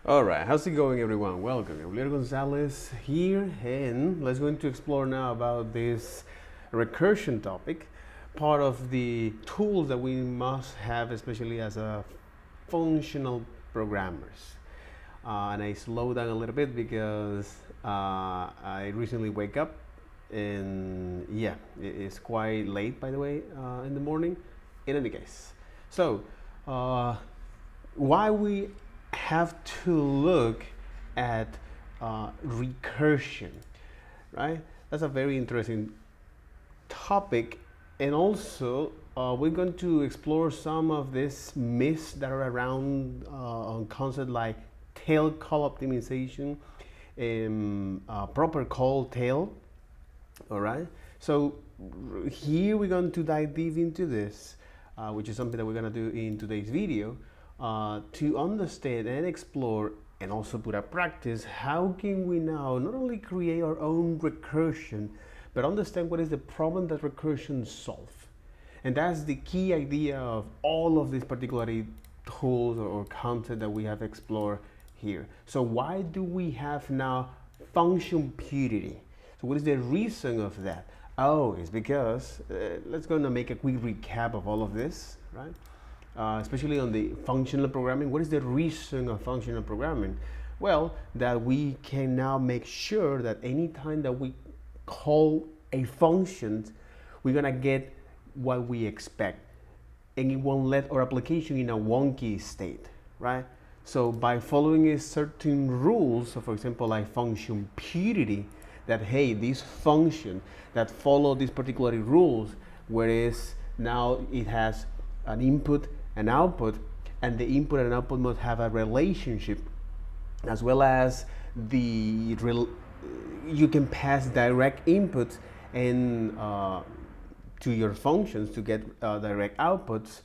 All right, how's it going, everyone? Welcome. Gabriel Gonzalez here, and let's go into explore now about this recursion topic, part of the tools that we must have, especially as a functional programmers. And I slow down a little bit because I recently wake up, and yeah, it's quite late, by the way, in the morning. In any case, so why we have to look at recursion, right? That's a very interesting topic, and also we're going to explore some of these myths that are around on concepts like tail call optimization, proper call tail. All right. So here we're going to dive deep into this, which is something that we're going to do in today's video. To understand and explore and also put up practice, how can we now not only create our own recursion, but understand what is the problem that recursion solve. And that's the key idea of all of these particular tools or content that we have explored here. So why do we have now function purity? So what is the reason of that? Oh, it's because, let's go and make a quick recap of all of this, right? Especially on the functional programming. What is the reason of functional programming? Well, that we can now make sure that anytime that we call a function, we're gonna get what we expect, and it won't let our application in a wonky state, right? So by following a certain rules, so for example, like function purity, that hey, this function that follow these particular rules, whereas now it has an input and output, and the input and output must have a relationship, as well as you can pass direct inputs and to your functions to get direct outputs.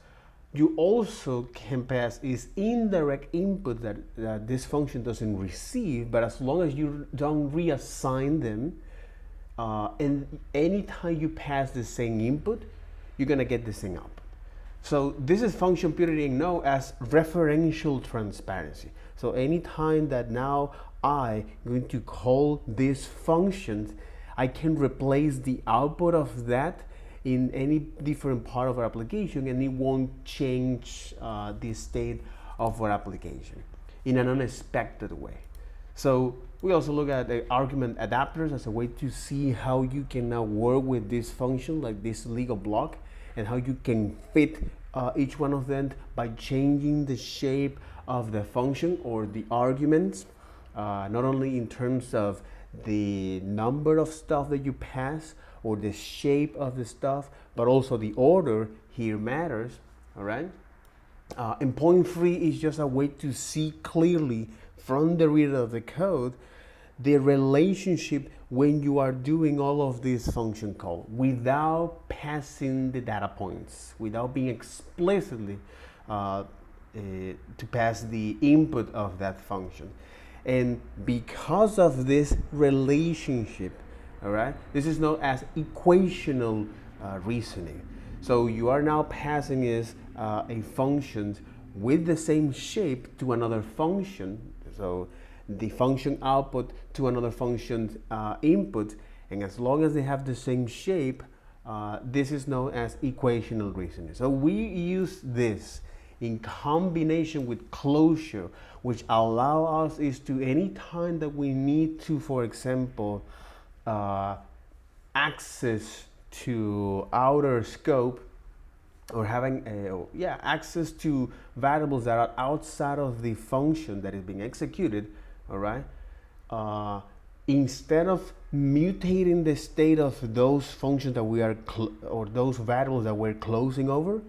You also can pass is indirect input that this function doesn't receive, but as long as you don't reassign them, and anytime you pass the same input, you're gonna get the same output. So this is function purity known as referential transparency. So anytime that now I'm going to call this function, I can replace the output of that in any different part of our application, and it won't change the state of our application in an unexpected way. So we also look at the argument adapters as a way to see how you can now work with this function, like this Lego block, and how you can fit each one of them by changing the shape of the function or the arguments, not only in terms of the number of stuff that you pass or the shape of the stuff, but also the order here matters. All right. And point 3 is just a way to see clearly from the reader of the code the relationship when you are doing all of this function call without passing the data points, without being explicitly to pass the input of that function. And because of this relationship, all right, this is known as equational reasoning. So you are now passing is a function with the same shape to another function. So the function output to another function input, and as long as they have the same shape, this is known as equational reasoning. So we use this in combination with closure, which allow us is to any time that we need to, for example, access to outer scope, or having access to variables that are outside of the function that is being executed. All right. Instead of mutating the state of those functions that we are or those variables that we're closing over,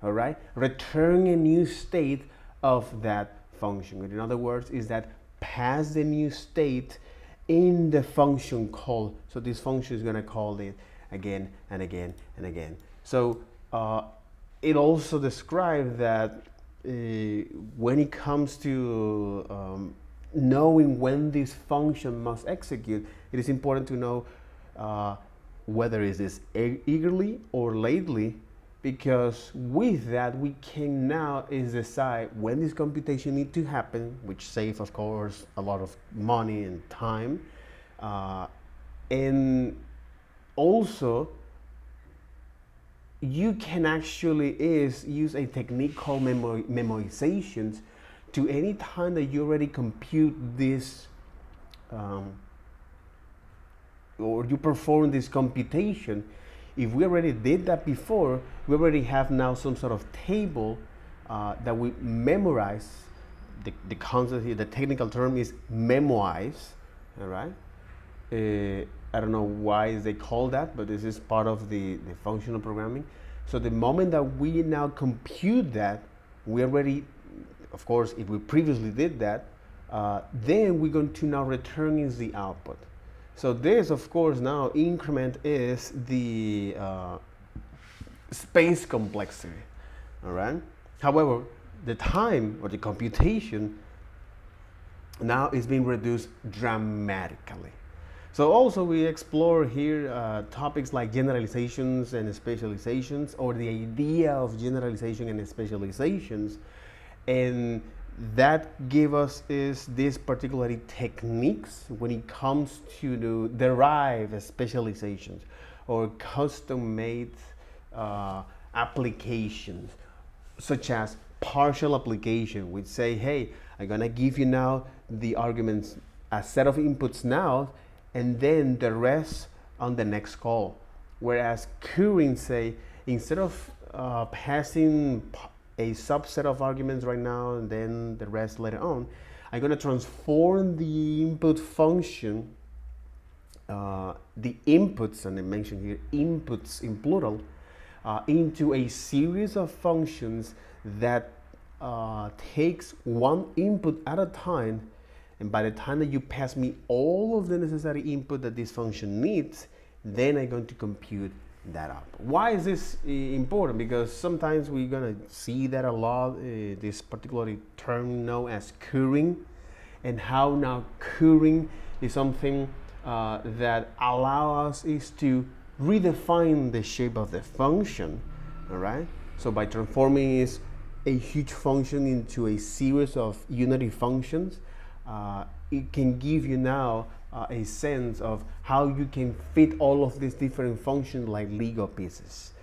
all right, return a new state of that function. In other words, is that pass the new state in the function call. So this function is going to call it again and again and again. So it also describes that when it comes to knowing when this function must execute, it is important to know whether it is eagerly or lately, because with that we can now is decide when this computation need to happen, which saves of course a lot of money and time, and also you can actually use a technique called memorizations to any time that you already compute this or you perform this computation. If we already did that before, we already have now some sort of table that we memorize. The concept here, the technical term is memorize, all right? I don't know why they call that, but this is part of the functional programming. So the moment that we now compute that, we already, of course, if we previously did that, then we're going to now return is the output. So this, of course, now increment is the space complexity, all right? However, the time or the computation now is being reduced dramatically. So also we explore here topics like generalizations and specializations, or the idea of generalization and specializations, and that give us is these particularly techniques when it comes to derive specializations or custom-made applications, such as partial application, which say, hey, I'm gonna give you now the arguments, a set of inputs now, and then the rest on the next call. Whereas curring say, instead of passing a subset of arguments right now and then the rest later on, I'm going to transform the input function, the inputs, and I mentioned here inputs in plural, into a series of functions that takes one input at a time. And by the time that you pass me all of the necessary input that this function needs, then I'm going to compute that up. Why is this important? Because sometimes we're going to see that a lot, this particular term known as curring, and how now curring is something that allows us is to redefine the shape of the function, all right? So by transforming is a huge function into a series of unity functions, it can give you now a sense of how you can fit all of these different functions like Lego pieces,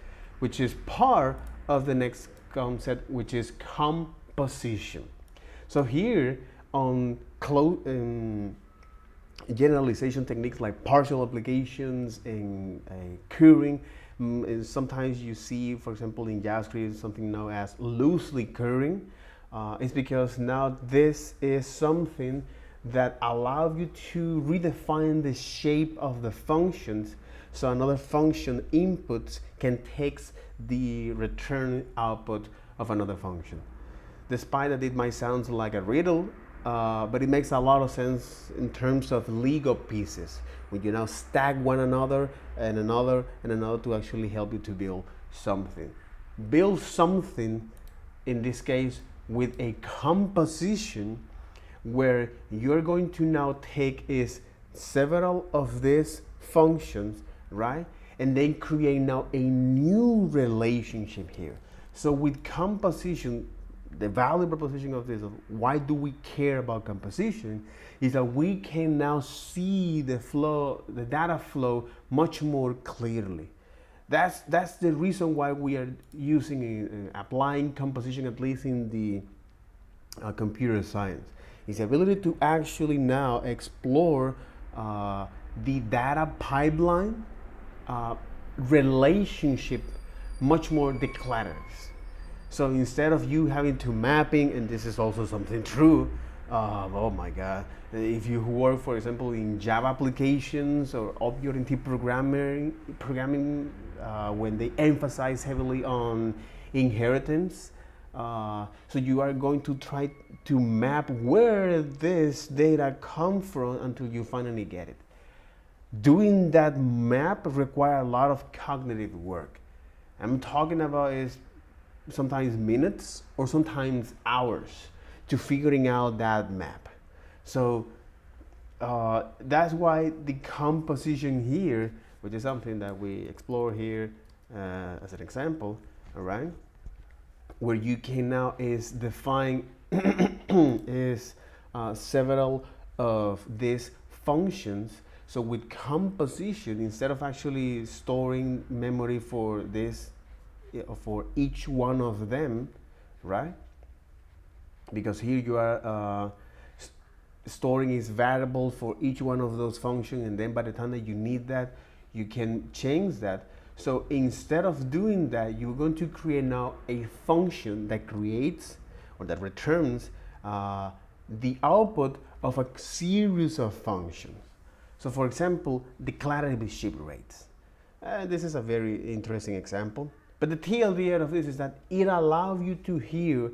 which is part of the next concept, which is composition. So here on generalization techniques like partial applications and curring, sometimes you see, for example, in JavaScript, something known as loosely curring. It's because now this is something that allows you to redefine the shape of the functions, so another function inputs can take the return output of another function. Despite that it might sound like a riddle, but it makes a lot of sense in terms of Lego pieces, when you now stack one another and another and another to actually help you to build something. Build something, in this case, with a composition where you're going to now take is several of these functions, right? And then create now a new relationship here. So with composition, the value proposition of this, of why do we care about composition, is that we can now see the flow, the data flow much more clearly. That's the reason why we are using, applying composition, at least in the computer science. Is the ability to actually now explore the data pipeline relationship much more declarative. So instead of you having to mapping, and this is also something true, oh my God, if you work, for example, in Java applications or object-oriented programming, when they emphasize heavily on inheritance, so you are going to try to map where this data comes from until you finally get it. Doing that map requires a lot of cognitive work. I'm talking about is sometimes minutes or sometimes hours to figuring out that map. So that's why the composition here, which is something that we explore here as an example, all right, where you can now is define is several of these functions. So with composition, instead of actually storing memory for this, for each one of them, right? Because here you are storing is variable for each one of those functions, and then by the time that you need that, you can change that. So instead of doing that, you're going to create now a function that creates or that returns the output of a series of functions. So for example, declarative ship rates. This is a very interesting example. But the TLDR of this is that it allows you to hear,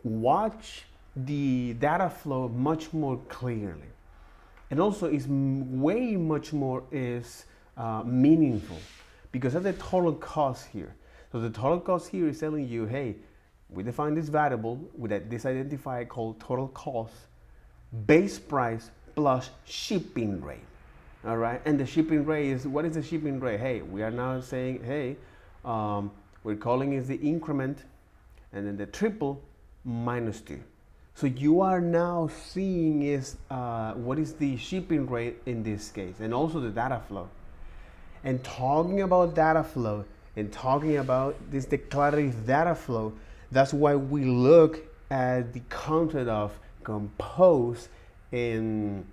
watch the data flow much more clearly. And also is way much more meaningful, because of the total cost here. So the total cost here is telling you, hey, we define this variable with this identifier called total cost, base price plus shipping rate. All right, and the shipping rate is, what is the shipping rate? Hey, we are now saying, hey, we're calling it the increment, and then the triple minus 2. So you are now seeing is what is the shipping rate in this case, and also the data flow. And talking about data flow and talking about this declarative data flow, that's why we look at the concept of compose in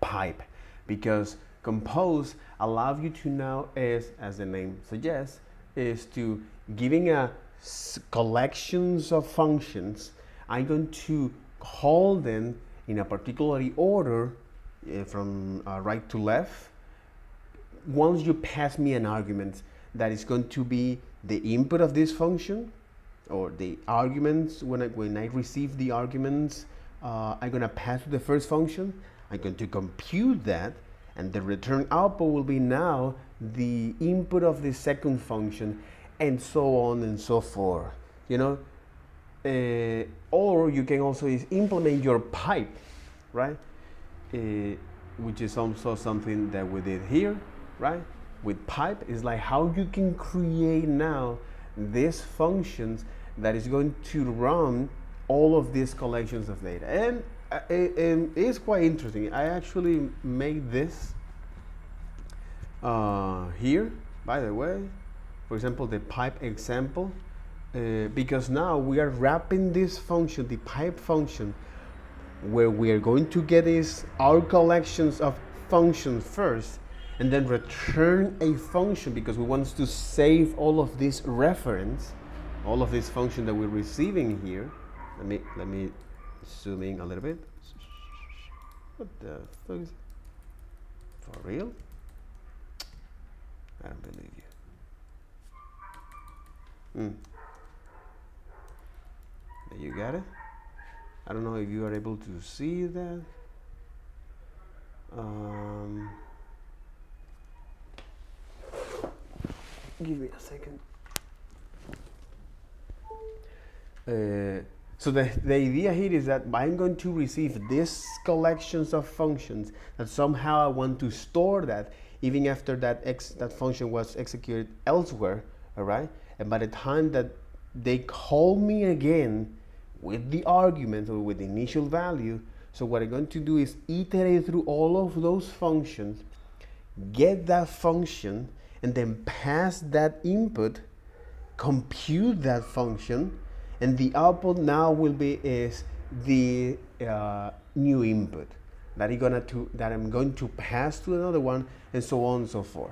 pipe, because compose allows you to now, as the name suggests, is to giving a collections of functions. I'm going to call them in a particular order from right to left. Once you pass me an argument that is going to be the input of this function, or the arguments, when I receive the arguments, I'm going to pass to the first function. I'm going to compute that, and the return output will be now the input of the second function, and so on and so forth. You know, or you can also implement your pipe, right? Which is also something that we did here, right? With pipe, is like how you can create now these functions that is going to run all of these collections of data. And it's quite interesting. I actually made this here, by the way, for example, the pipe example, because now we are wrapping this function, the pipe function, where we are going to get is our collections of functions first, and then return a function, because we want to save all of this reference, all of this function that we're receiving here. Let me zoom in a little bit. What the fuck is for real? I don't believe you. You got it? I don't know if you are able to see that. Give me a second. So the idea here is that I'm going to receive these collections of functions that somehow I want to store that even after that function was executed elsewhere, all right? And by the time that they call me again with the argument or with the initial value, so what I'm going to do is iterate through all of those functions, get that function, and then pass that input, compute that function, and the output now will be is the new input that I'm going to pass to another one, and so on and so forth.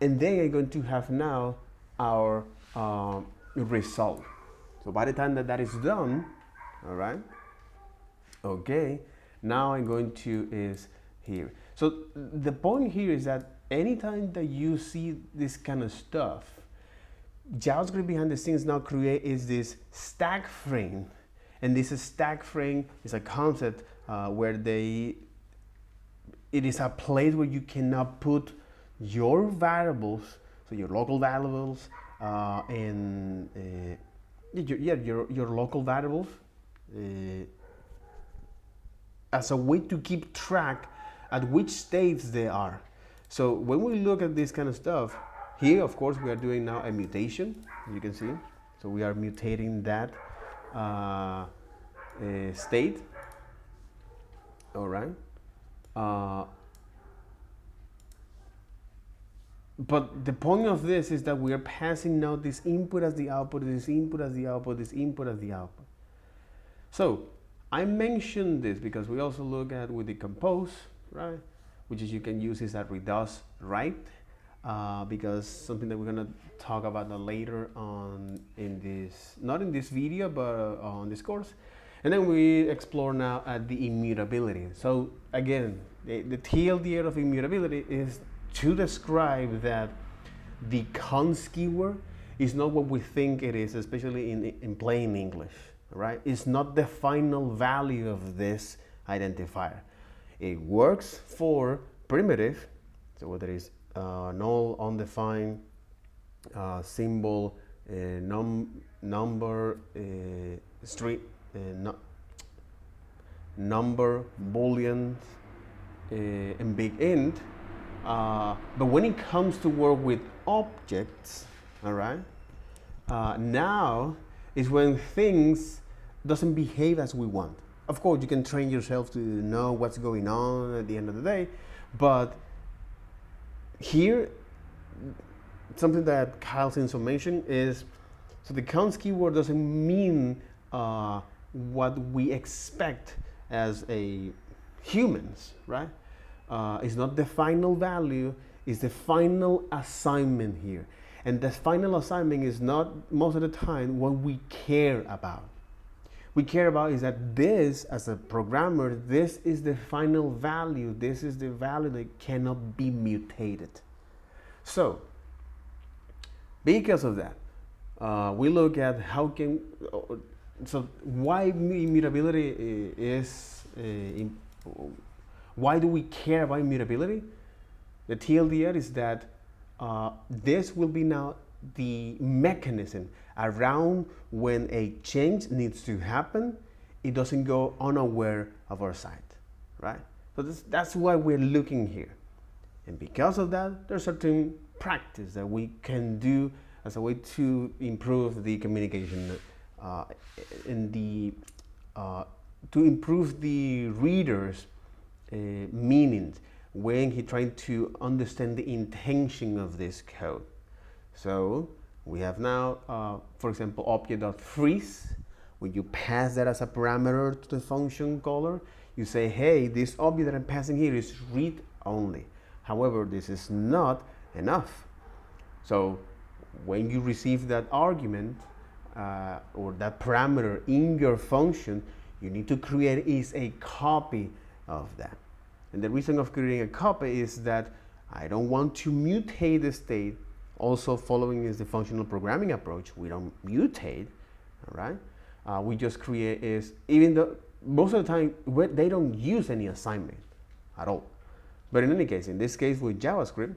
And then I'm going to have now our result. So by the time that is done, all right, okay, now I'm going to is here. So the point here is that anytime that you see this kind of stuff, JavaScript behind the scenes now create is this stack frame, and this stack frame is a concept where it is a place where you can now put your variables, so your local variables, and your local variables as a way to keep track at which states they are. So when we look at this kind of stuff, Here, of course, we are doing now a mutation, you can see. So we are mutating that state, all right? But the point of this is that we are passing now this input as the output, this input as the output, this input as the output. So I mentioned this because we also look at with the compose, right? Which is you can use is that reduce write, because something that we're gonna talk about later on in this, not in this video, but on this course. And then we explore now at the immutability. So again, the TLDR of immutability is to describe that the const keyword is not what we think it is, especially in plain English, right? It's not the final value of this identifier. It works for primitive, so whether it's null, undefined, symbol, number, string, number, boolean, and big int. But when it comes to work with objects, all right, now is when things doesn't behave as we want. Of course, you can train yourself to know what's going on at the end of the day, but here, something that Kyle Simpson mentioned is, so the const keyword doesn't mean what we expect as a humans, right? It's not the final value, it's the final assignment here. And the final assignment is not most of the time what we care about. We care about is that this, as a programmer, this is the final value. This is the value that cannot be mutated. So, because of that, we look at how can, so why immutability is, why do we care about immutability? The TLDR is that this will be now the mechanism around when a change needs to happen, it doesn't go unaware of our side, right? So that's why we're looking here. And because of that, there's certain practice that we can do as a way to improve the communication to improve the reader's meanings when he's trying to understand the intention of this code. So we have now, for example, object.freeze. When you pass that as a parameter to the function caller, you say, hey, this object that I'm passing here is read only. However, this is not enough. So when you receive that argument or that parameter in your function, you need to create is a copy of that. And the reason of creating a copy is that I don't want to mutate the state. Also following is the functional programming approach. We don't mutate, all right? We just create is, even though most of the time they don't use any assignment at all. But in any case, in this case with JavaScript,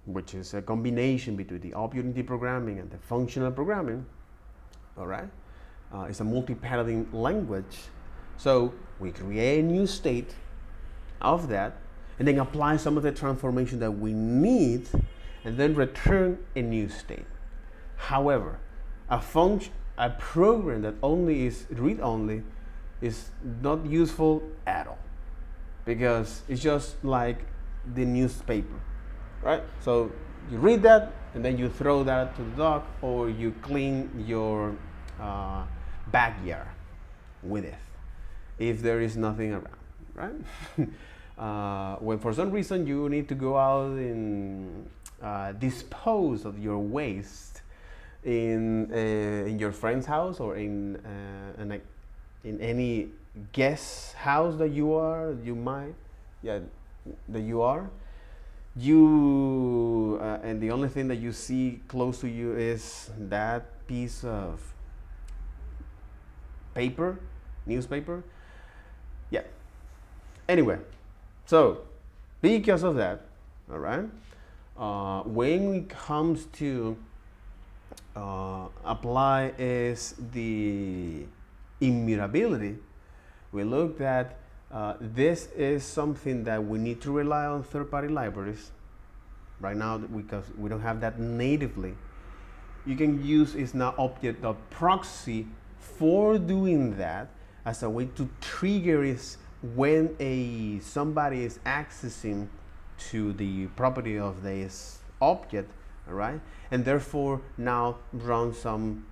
which is a combination between the object-oriented programming and the functional programming, all right? It's a multi-paradigm language. So we create a new state of that and then apply some of the transformation that we need and then return a new state. However, a program that only is read-only is not useful at all because it's just like the newspaper, right? So you read that and then you throw that to the dog or you clean your backyard with it if there is nothing around, right? When for some reason you need to go out and dispose of your waste in your friend's house or in any guest house that you are, and the only thing that you see close to you is that piece of paper, newspaper. Yeah. Anyway, so because of that, all right, when it comes to apply is the immutability, we looked at this is something that we need to rely on third-party libraries right now, because we don't have that natively, you can use is now object.proxy for doing that as a way to trigger is when somebody is accessing to the property of this object, all right, and therefore now run some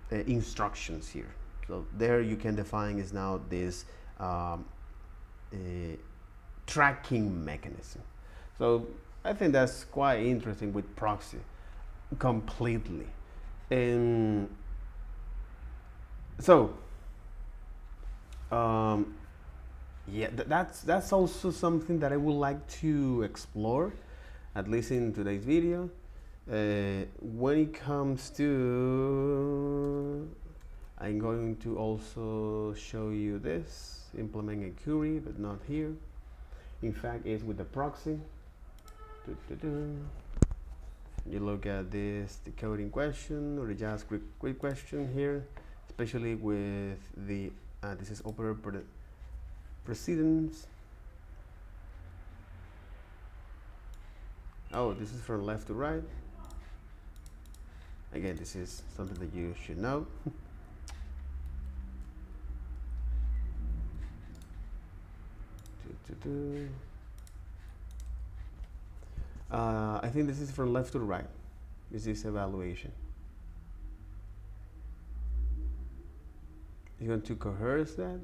instructions here. So there you can define is now this tracking mechanism. So I think that's quite interesting with proxy completely. And so yeah, that's also something that I would like to explore, at least in today's video. When it comes to, I'm going to also show you this, implement a query, but not here. In fact, it's with the proxy. You look at this decoding question or the JavaScript question here, especially with the, this is operator precedence. Oh, this is from left to right. Again, this is something that you should know. I think this is from left to right. This is evaluation. You want to coerce that?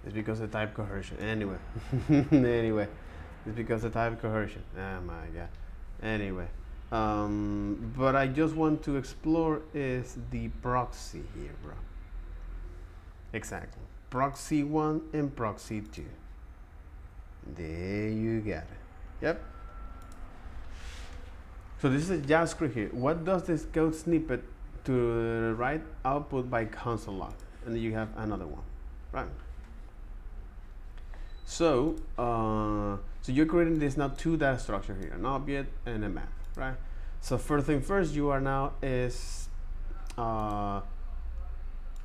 It's because of type coercion. Anyway, anyway, it's because of type coercion. Oh my god. Anyway, but I just want to explore is the proxy here, bro. Exactly. Proxy 1 and proxy 2. There you got it. Yep. So this is JavaScript here. What does this code snippet to the right output by console log? And then you have another one, right? So, so you're creating this now two data structure here, an object and a map, right? So first thing first, you are now is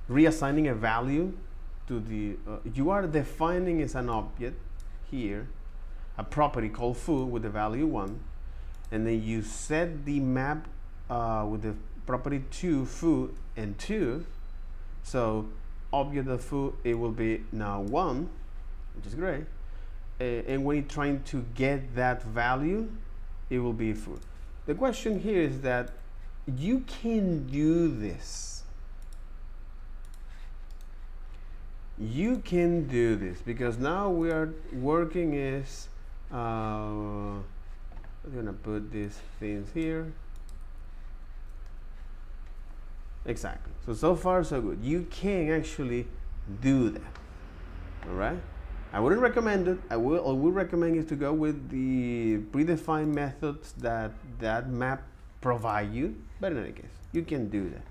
reassigning a value to the, you are defining as an object here, a property called foo with the value 1, and then you set the map with the property 2, foo and 2. So object of foo, it will be now 1, which is great. And when you're trying to get that value, it will be foo. The question here is that you can do this you can do this because now we are working is I'm gonna put these things here. Exactly. So far so good. You can actually do that. All right. I wouldn't recommend it. I would recommend you to go with the predefined methods that map provide you. But in any case, you can do that.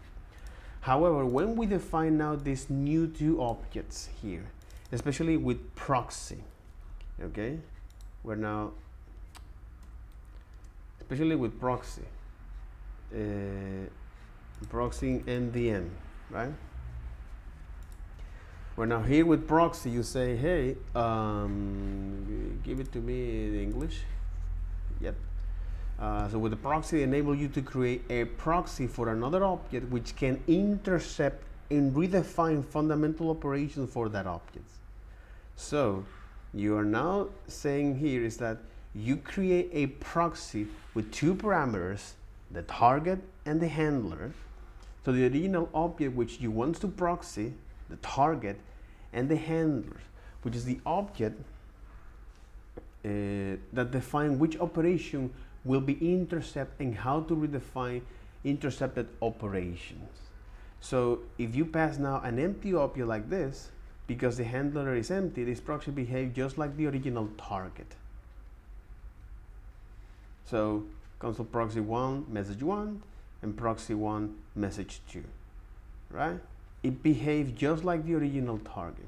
However, when we define now these new two objects here, especially with proxy, okay, we're now, especially with proxy, proxy NDN, right? We're now here with proxy. You say, hey, give it to me in English. Yep. So with the proxy, enable you to create a proxy for another object which can intercept and redefine fundamental operations for that object. So you are now saying here is that you create a proxy with two parameters, the target and the handler. So the original object which you want to proxy, the target, and the handler, which is the object that define which operation will be intercepted and how to redefine intercepted operations. So if you pass now an empty object like this, because the handler is empty, this proxy behaves just like the original target. So console proxy 1, message 1, and proxy 1, message 2, right? It behaves just like the original target.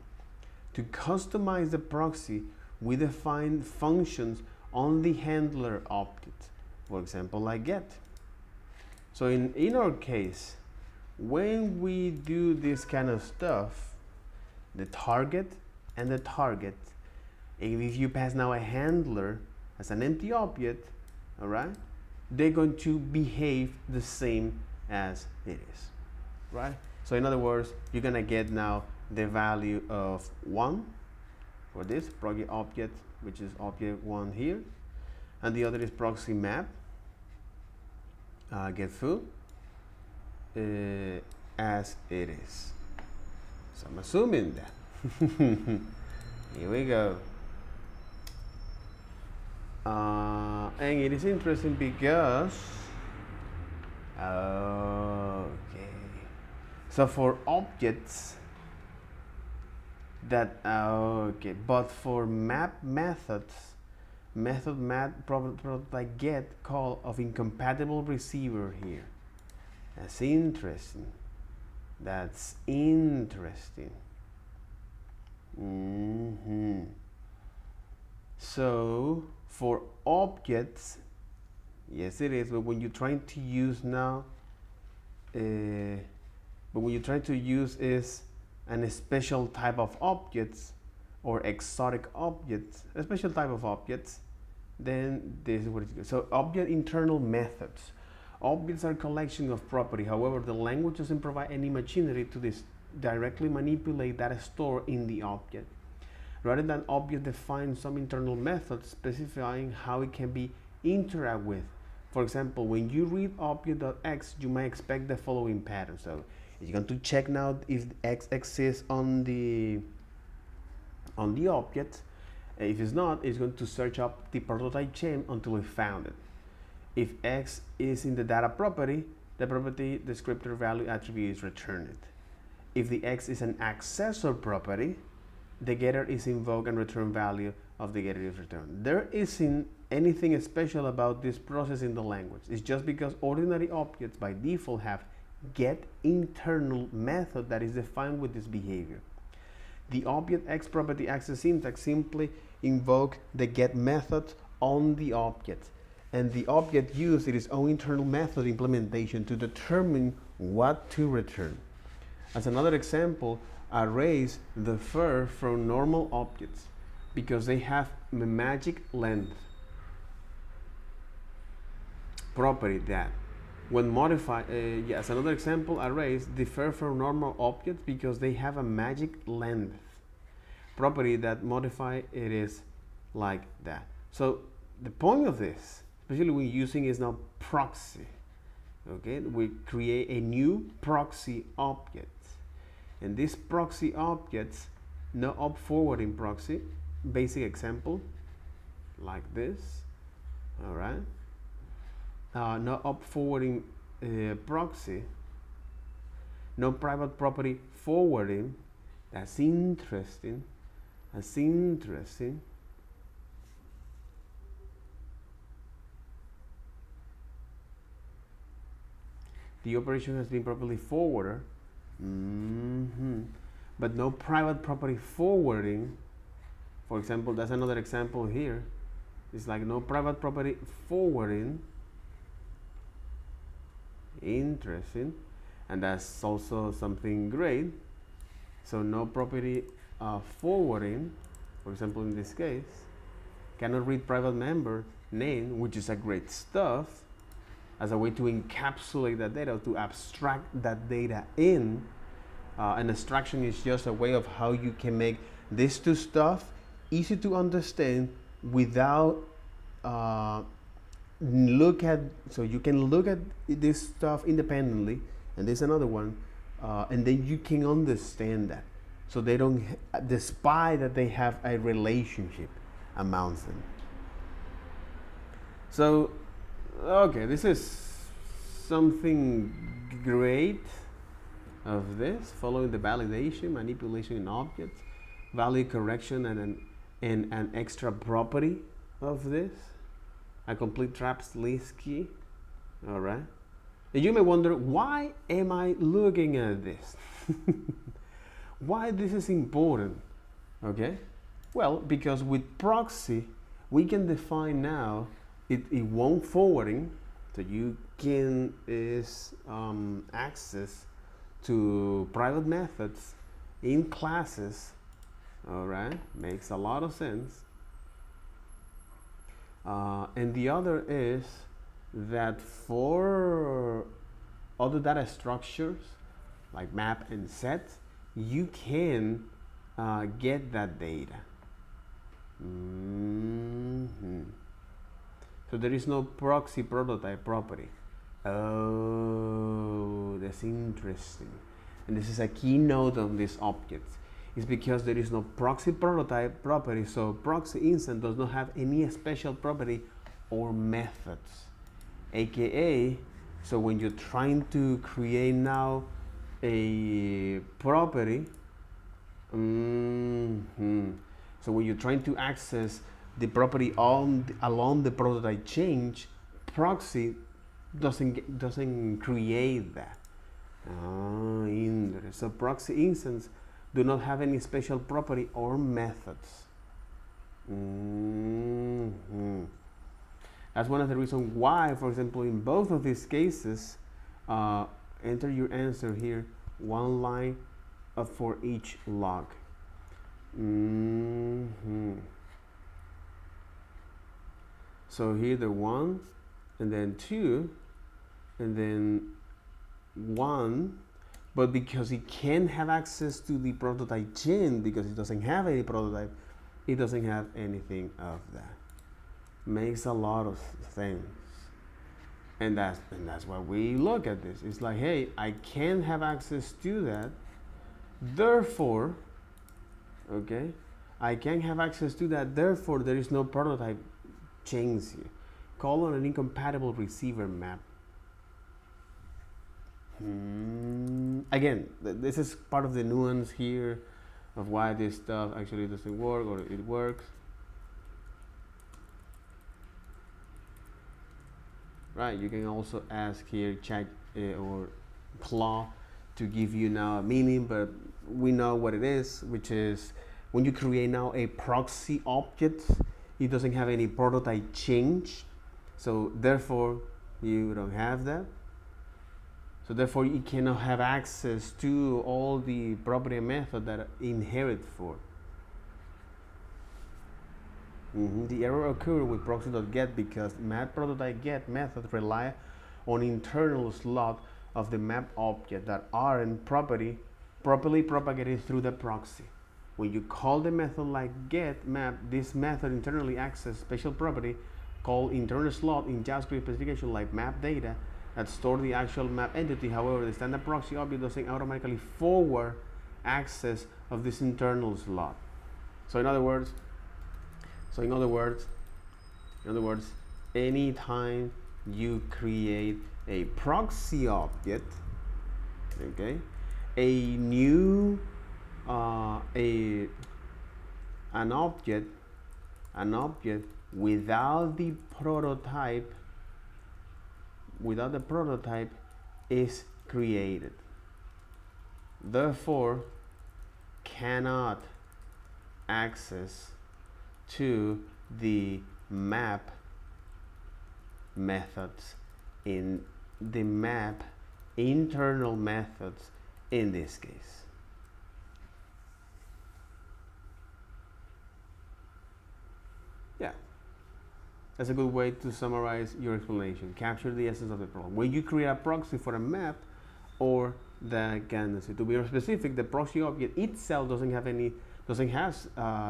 To customize the proxy, we define functions on the handler object, for example, like get. So in our case, when we do this kind of stuff, the target and the target, if you pass now a handler as an empty object, all right, they're going to behave the same as it is, right? So in other words, you're gonna get now the value of 1 for this proxy object, which is object 1 here, and the other is proxy map get foo as it is. So I'm assuming that. Here we go. And it is interesting because okay. So for objects that okay, but for map methods, method map like get call of incompatible receiver here. That's interesting. That's interesting. So for objects, yes it is, but when you're trying to use now but when you're trying to use is a special type of objects or exotic objects, a special type of objects, then this is what it's good. So object internal methods. Objects are a collection of property. However, the language doesn't provide any machinery to directly manipulate that stored in the object. Rather than object define some internal methods specifying how it can be interacted with. For example, when you read object.x, you might expect the following pattern. So you're going to check now if x exists on the object. If it's not, it's going to search up the prototype chain until it found it. If x is in the data property, the property descriptor value attribute is returned. If the x is an accessor property, the getter is invoked and return value of the getter is returned. There isn't anything special about this process in the language. It's just because ordinary objects by default have get internal method that is defined with this behavior. The object x property access syntax simply invoke the get method on the object, and the object uses its own internal method implementation to determine what to return. As another example, arrays differ from normal objects because they have a magic length property that when modified, yes, another example, arrays differ from normal objects because they have a magic length property that modify it is like that. So the point of this, especially when using is now proxy, okay, we create a new proxy object, and this proxy object no up forwarding proxy, basic example like this. All right. No up forwarding proxy, no private property forwarding. That's interesting. That's interesting. The operation has been properly forwarded. But no private property forwarding. For example, that's another example here. It's like no private property forwarding. Interesting. And that's also something great. So no property forwarding, for example, in this case, cannot read private member name, which is a great stuff, as a way to encapsulate that data, to abstract that data in. An abstraction is just a way of how you can make these two stuff easy to understand without so you can look at this stuff independently, and there's another one, and then you can understand that. So they don't, despite that they have a relationship amongst them. So, okay, this is something great of this, following the validation, manipulation in objects, value correction, and an extra property of this, a complete traps list key. All right. And you may wonder, why am I looking at this? Why this is important? Okay. Well, because with proxy, we can define now it won't forwarding, so you can access to private methods in classes. All right, makes a lot of sense. And the other is that for other data structures like map and set, you can get that data. So there is no proxy prototype property. Oh, that's interesting. And this is a keynote of these objects. It's because there is no proxy prototype property, so proxy instance does not have any special property or methods. AKA, so when you're trying to create now a property, so when you're trying to access the property along the prototype change, proxy doesn't create that. Interesting. So proxy instance do not have any special property or methods. That's one of the reasons why, for example, in both of these cases, enter your answer here, one line for each log. So here the 1, and then 2, and then 1, but because it can't have access to the prototype chain, because it doesn't have any prototype, it doesn't have anything of that. Makes a lot of things. And that's why we look at this. It's like, hey, I can't have access to that, therefore, okay, I can't have access to that, therefore there is no prototype chains here. Call on an incompatible receiver map. Again, this is part of the nuance here of why this stuff actually doesn't work, or it works. Right, you can also ask here chat or claw to give you now a meaning, but we know what it is, which is when you create now a proxy object, it doesn't have any prototype change, so therefore you don't have that. So therefore you cannot have access to all the property and method that inherit for. The error occurred with proxy.get because map prototype get method rely on internal slot of the map object that aren't properly propagated through the proxy. When you call the method like get map, this method internally access special property called internal slot in JavaScript specification like map data that store the actual map entity. However, the standard proxy object doesn't automatically forward access of this internal slot. So in other words, anytime you create a proxy object, okay, a new an object without the prototype is created, therefore cannot access to the map methods in the map internal methods in this case. Yeah, that's a good way to summarize your explanation. Capture the essence of the problem. When you create a proxy for a map or the candidacy, to be more specific, the proxy object itself doesn't have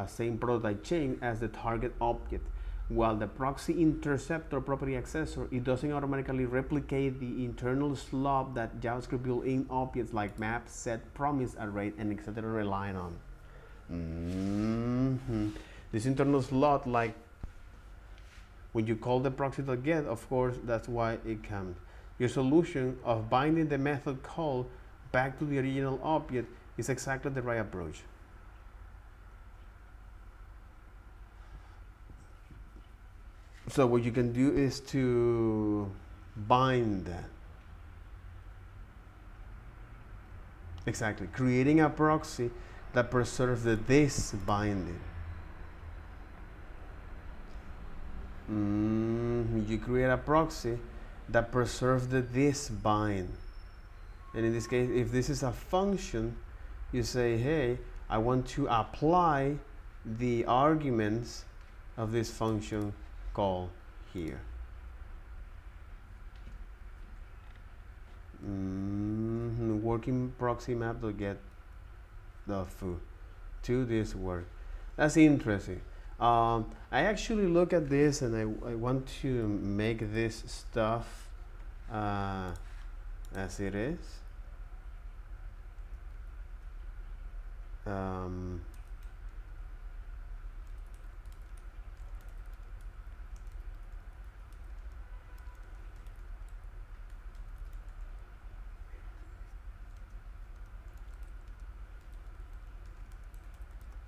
same prototype chain as the target object, while the proxy interceptor property accessor, it doesn't automatically replicate the internal slot that JavaScript built-in objects like map, set, promise, array, and etc. rely on. This internal slot, like when you call the proxy.get, of course, that's why it comes. Your solution of binding the method call back to the original object is exactly the right approach. So what you can do is to bind that. Exactly, creating a proxy that preserves this binding. You create a proxy that preserves this bind. And in this case, if this is a function, you say, hey, I want to apply the arguments of this function call here. Working proxy map to get the foo to this work. That's interesting. I actually look at this and I want to make this stuff as it is.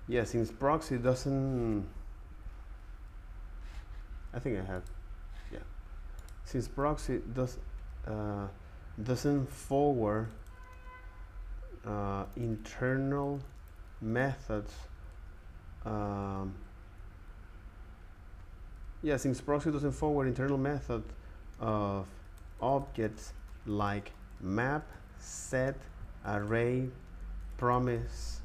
Yeah, since proxy doesn't, I think I have, yeah. Since proxy doesn't forward internal methods, yeah, since proxy doesn't forward internal method of objects like map, set, array, promise,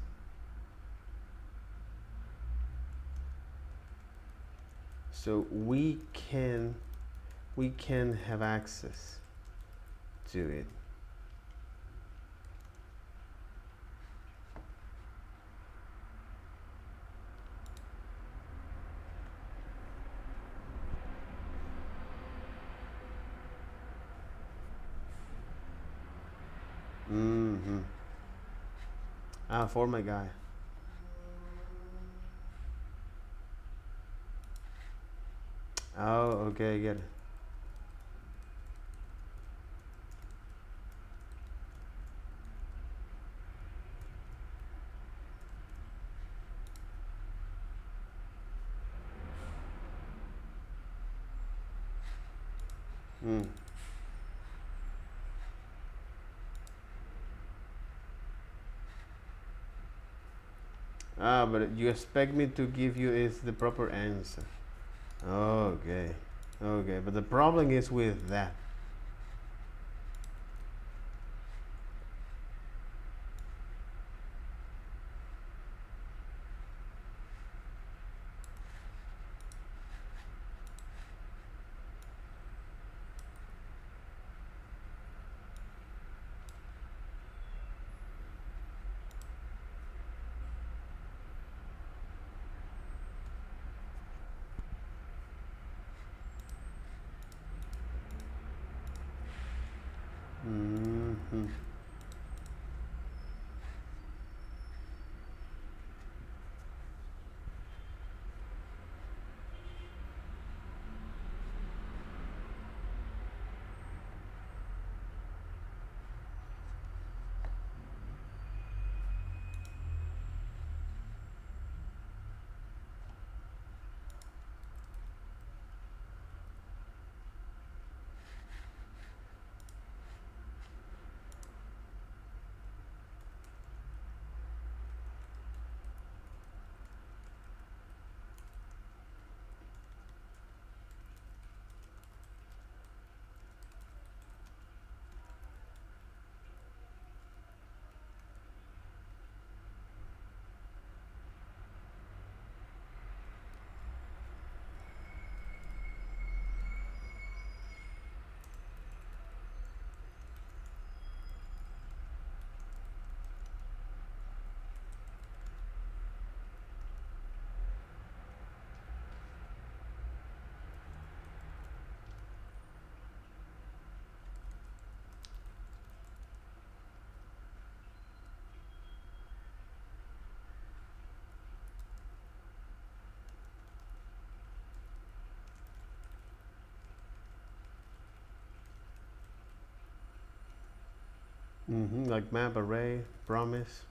so we can have access to it. For my guy. Oh, okay, get it. But you expect me to give you is the proper answer. Okay, but the problem is with that. Like map, array, promise.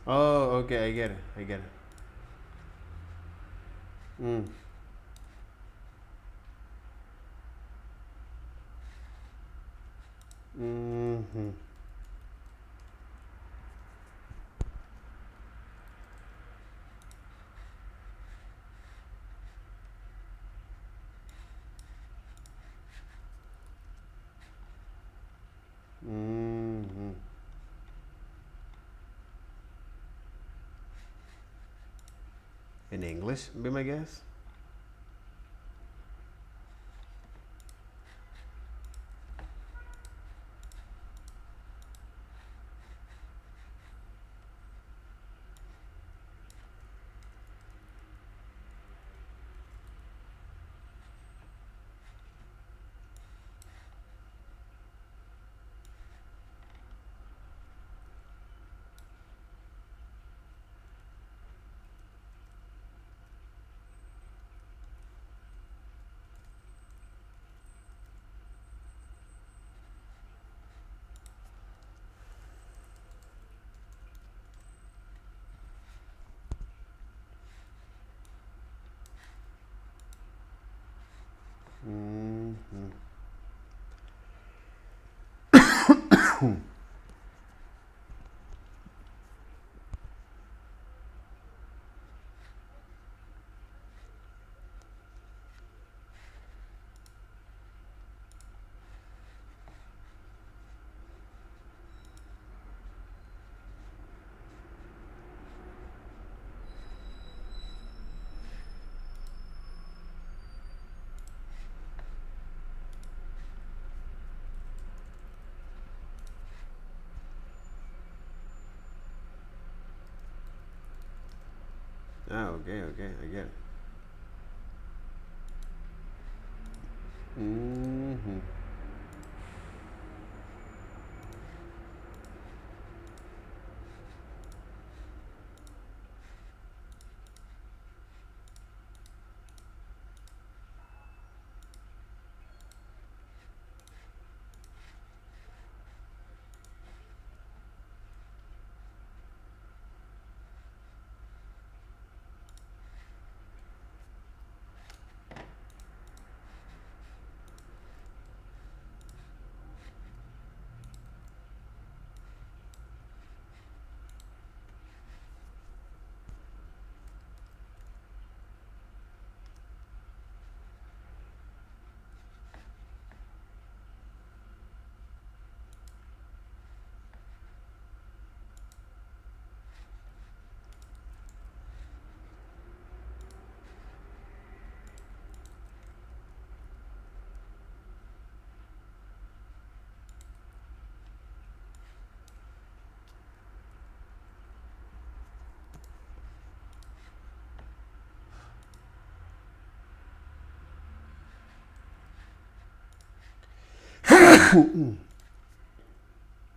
Oh, okay, I get it. I get it. Mm. Mm-hmm. Mm-hmm. In English, be my guess. Mm-hmm. Ah, okay, okay, I get it. Mm-hmm.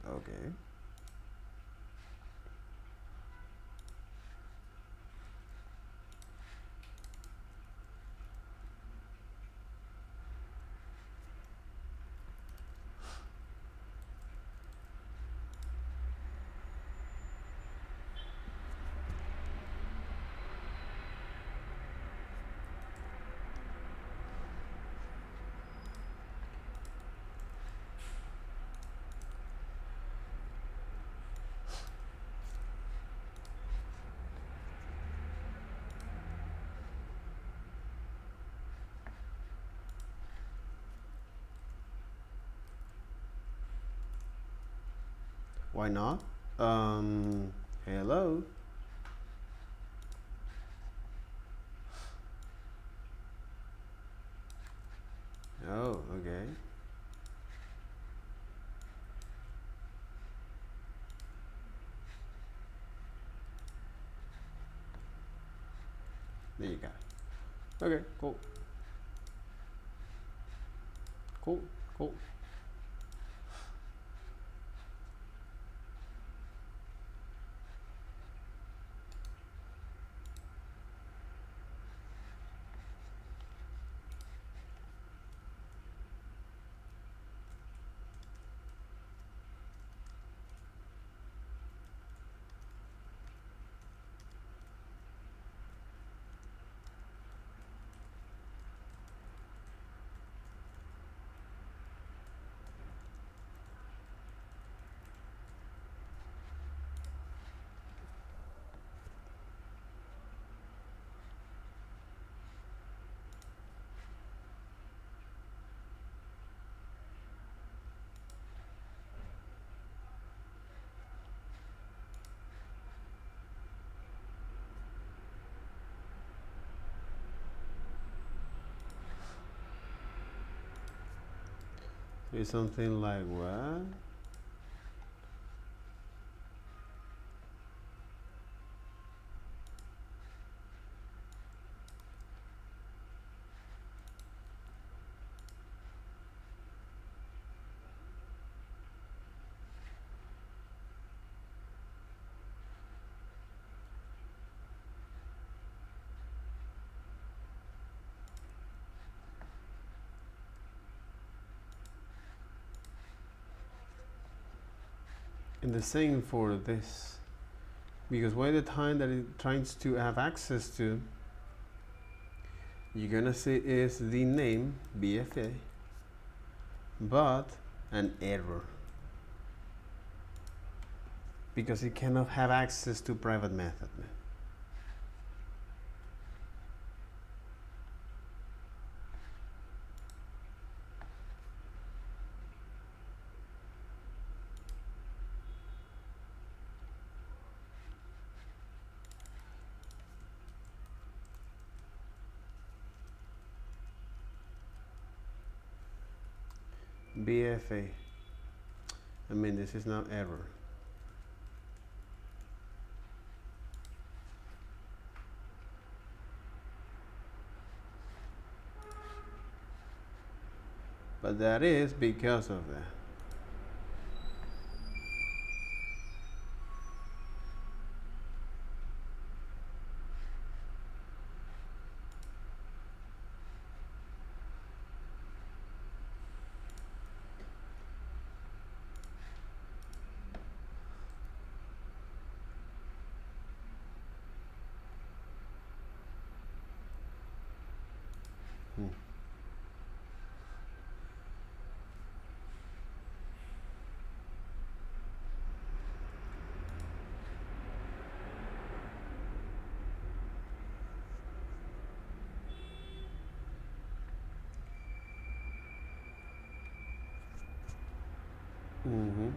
Okay. Why not? Hello. Oh, okay. There you go. Okay, cool. Cool, cool. It's something like what? And the same for this, because by the time that it tries to have access to, you're gonna see is the name BFA, but an error because it cannot have access to private method. BFA. I mean, this is not error. But that is because of that. Mm-hmm.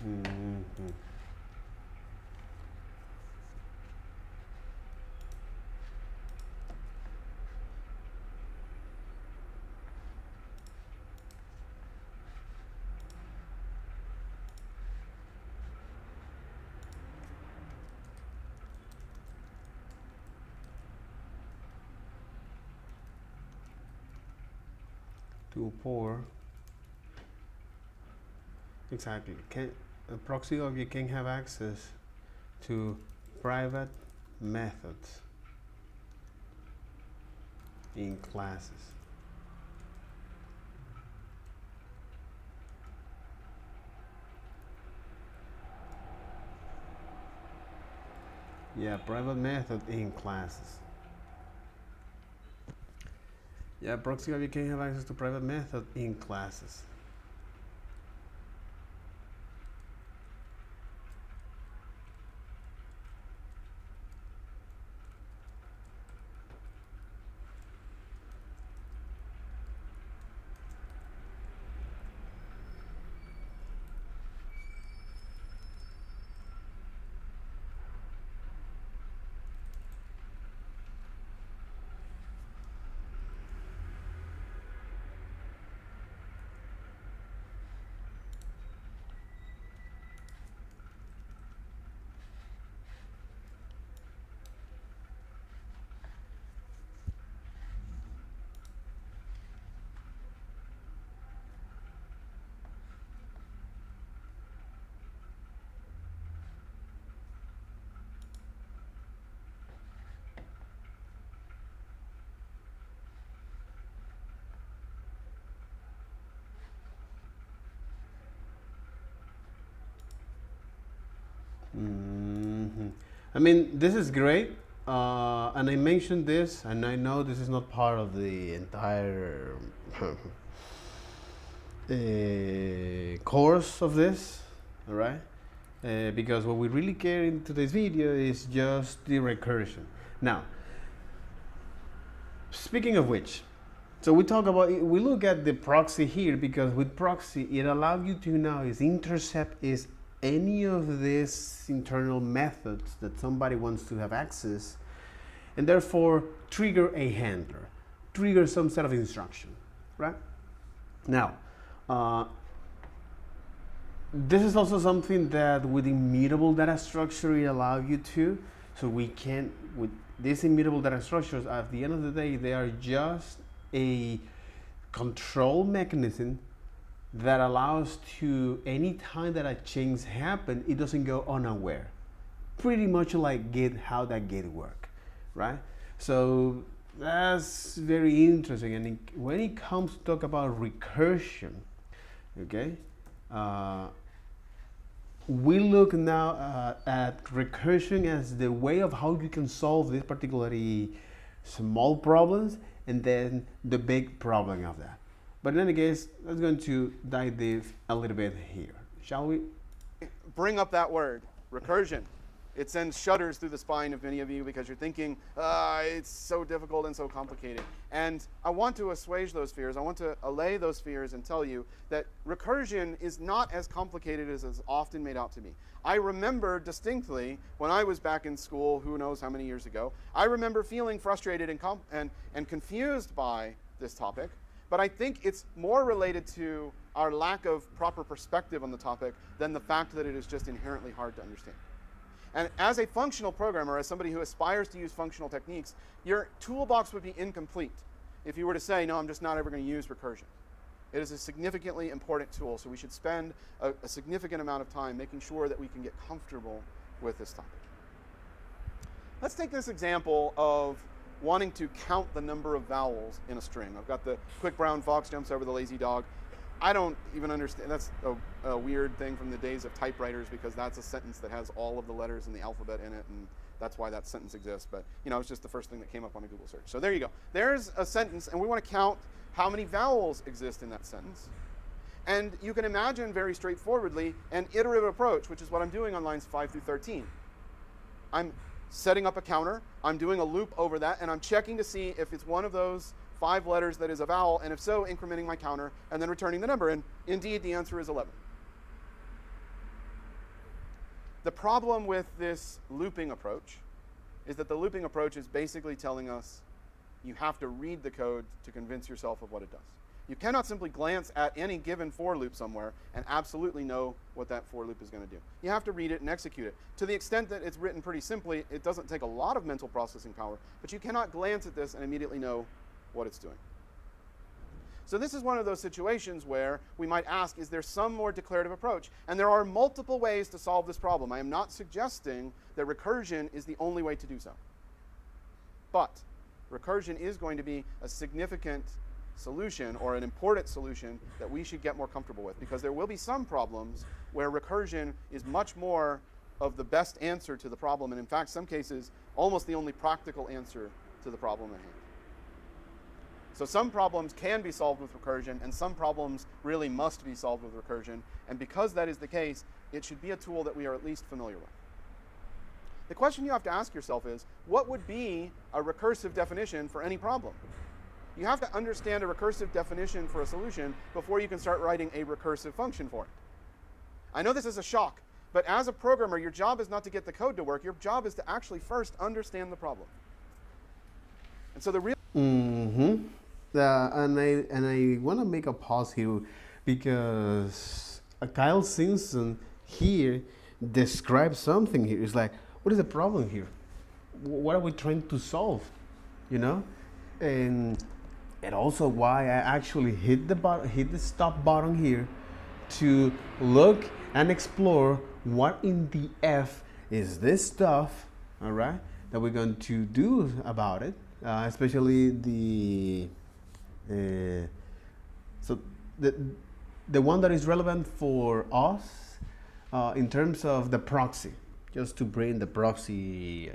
Mm-hmm. 2 4. Exactly. Can a proxy object can have access to private methods in classes. Yeah, private method in classes. Yeah, proxy API can have access to private method in classes. Mm-hmm. I mean, this is great. And I mentioned this, and I know this is not part of the entire course of this, all right? Because what we really care in today's video is just the recursion. Now, speaking of which, so we look at the proxy here because with proxy, it allows you to now is intercept is any of these internal methods that somebody wants to have access, and therefore trigger a handler, trigger some set of instruction, right? Now, this is also something that with immutable data structure it allows you to. So we can, with these immutable data structures, at the end of the day, they are just a control mechanism that allows to, any time that a change happens, it doesn't go unaware. Pretty much like Git, how that Git work, right? So that's very interesting. And when it comes to talk about recursion, okay, we look now at recursion as the way of how you can solve these particularly small problems and then the big problem of that. But in any case, let's go to dive deep a little bit here, shall we? Bring up that word, recursion. It sends shudders through the spine of many of you because you're thinking, it's so difficult and so complicated. And I want to assuage those fears. I want to allay those fears and tell you that recursion is not as complicated as it's often made out to be. I remember distinctly when I was back in school, who knows how many years ago, I remember feeling frustrated and confused by this topic. But I think it's more related to our lack of proper perspective on the topic than the fact that it is just inherently hard to understand. And as a functional programmer, as somebody who aspires to use functional techniques, your toolbox would be incomplete if you were to say, no, I'm just not ever going to use recursion. It is a significantly important tool, so we should spend a significant amount of time making sure that we can get comfortable with this topic. Let's take this example of wanting to count the number of vowels in a string. I've got the quick brown fox jumps over the lazy dog. I don't even understand. That's a weird thing from the days of typewriters because that's a sentence that has all of the letters in the alphabet in it, and that's why that sentence exists. But it's just the first thing that came up on a Google search. So there you go. There's a sentence, and we want to count how many vowels exist in that sentence. And you can imagine very straightforwardly an iterative approach, which is what I'm doing on lines 5 through 13. I'm setting up a counter, I'm doing a loop over that, and I'm checking to see if it's one of those 5 letters that is a vowel, and if so, incrementing my counter, and then returning the number. And indeed, the answer is 11. The problem with this looping approach is that the looping approach is basically telling us you have to read the code to convince yourself of what it does. You cannot simply glance at any given for loop somewhere and absolutely know what that for loop is going to do. You have to read it and execute it. To the extent that it's written pretty simply, it doesn't take a lot of mental processing power, but you cannot glance at this and immediately know what it's doing. So this is one of those situations where we might ask, is there some more declarative approach? And there are multiple ways to solve this problem. I am not suggesting that recursion is the only way to do so. But recursion is going to be a significant solution or an important solution that we should get more comfortable with, because there will be some problems where recursion is much more of the best answer to the problem, and in fact, some cases, almost the only practical answer to the problem at hand. So some problems can be solved with recursion, and some problems really must be solved with recursion. And because that is the case, it should be a tool that we are at least familiar with. The question you have to ask yourself is, what would be a recursive definition for any problem? You have to understand a recursive definition for a solution before you can start writing a recursive function for it. I know this is a shock, but as a programmer, your job is not to get the code to work. Your job is to actually first understand the problem. And so the real... And I want to make a pause here because Kyle Simpson here describes something here. It's like, what is the problem here? What are we trying to solve? You know, and also why I actually hit the stop button here to look and explore what in the F is this stuff, all right, that we're going to do about it, especially so the one that is relevant for us in terms of the proxy. Just to bring the proxy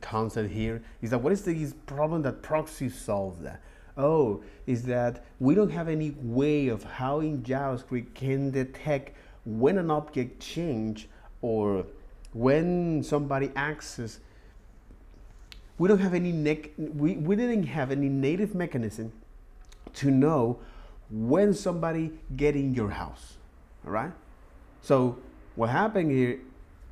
concept here, is that what is the problem that proxy solves that? Oh, is that we don't have any way of how in JavaScript can detect when an object change or when somebody access. We don't have any we didn't have any native mechanism to know when somebody get in your house. All right. So what happened here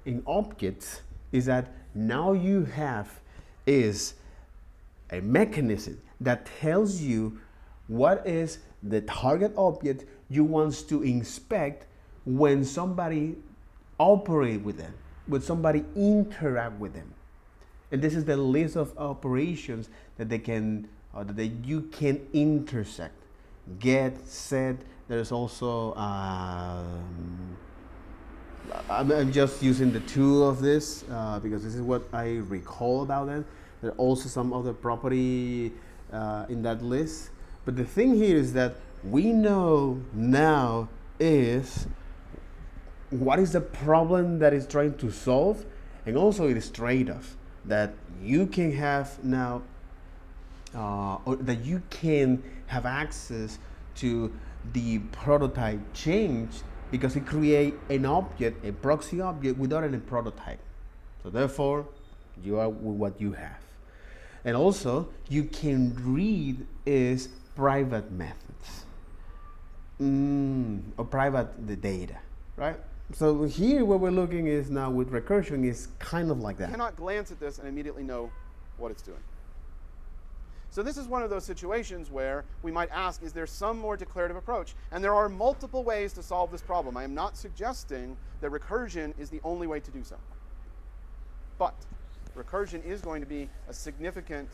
in objects is that now you have is a mechanism that tells you what is the target object you want to inspect when somebody operate with them, when somebody interact with them. And this is the list of operations that they can that you can intersect. Get, set. There's also I'm just using the two of this because this is what I recall about them. There are also some other property in that list. But the thing here is that we know now is what is the problem that is trying to solve, and also it is trade-off that you can have now, or that you can have access to the prototype change because it creates an object, a proxy object without any prototype. So therefore, you are with what you have. And also, you can read is private methods or private the data, right? So here what we're looking is now with recursion is kind of like that. You cannot glance at this and immediately know what it's doing. So this is one of those situations where we might ask, is there some more declarative approach? And there are multiple ways to solve this problem. I am not suggesting that recursion is the only way to do so. But recursion is going to be a significant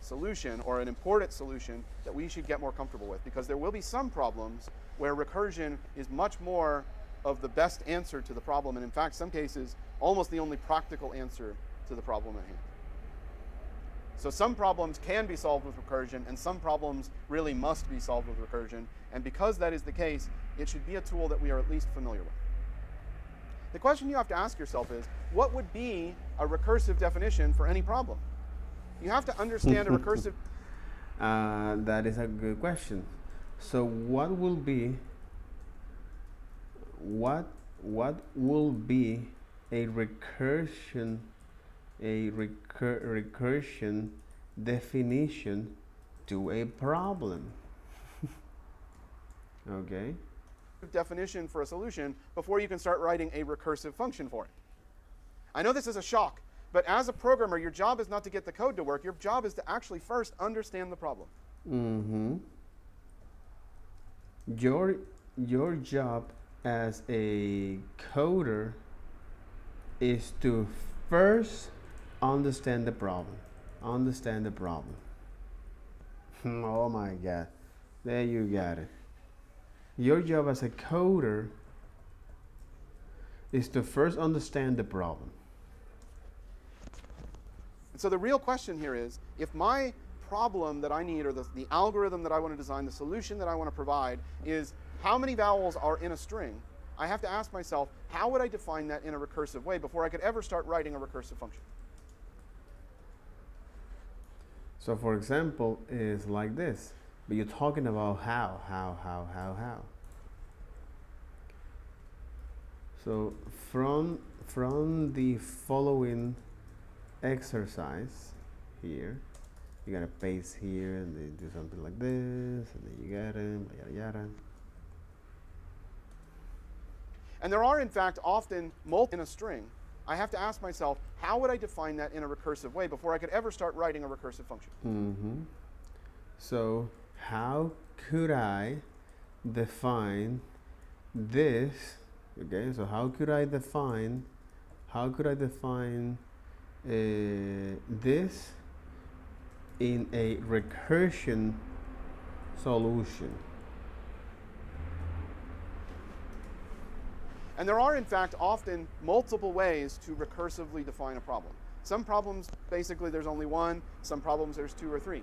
solution or an important solution that we should get more comfortable with, because there will be some problems where recursion is much more of the best answer to the problem, and in fact, some cases, almost the only practical answer to the problem at hand. So some problems can be solved with recursion, and some problems really must be solved with recursion. And because that is the case, it should be a tool that we are at least familiar with. The question you have to ask yourself is, what would be a recursive definition for any problem? You have to understand a recursive... That is a good question. So what will be a recursion recursion definition to a problem? Okay. Definition for a solution before you can start writing a recursive function for it. I know this is a shock, but as a programmer, your job is not to get the code to work. Your job is to actually first understand the problem. Your job as a coder is to first understand the problem. Understand the problem. Oh my God. There you got it. Your job as a coder is to first understand the problem. So the real question here is, if my problem that I need, or the algorithm that I want to design, the solution that I want to provide is how many vowels are in a string, I have to ask myself, how would I define that in a recursive way before I could ever start writing a recursive function? So for example, it's like this, but you're talking about how. So from the following exercise here, you gotta paste here and then do something like this, and then you get it, yada yada. And there are, in fact, often multiple in a string. I have to ask myself, how would I define that in a recursive way before I could ever start writing a recursive function? So how could I define this? Okay, so how could I define this in a recursion solution? And there are, in fact, often multiple ways to recursively define a problem. Some problems, basically, there's only one. Some problems, there's two or three.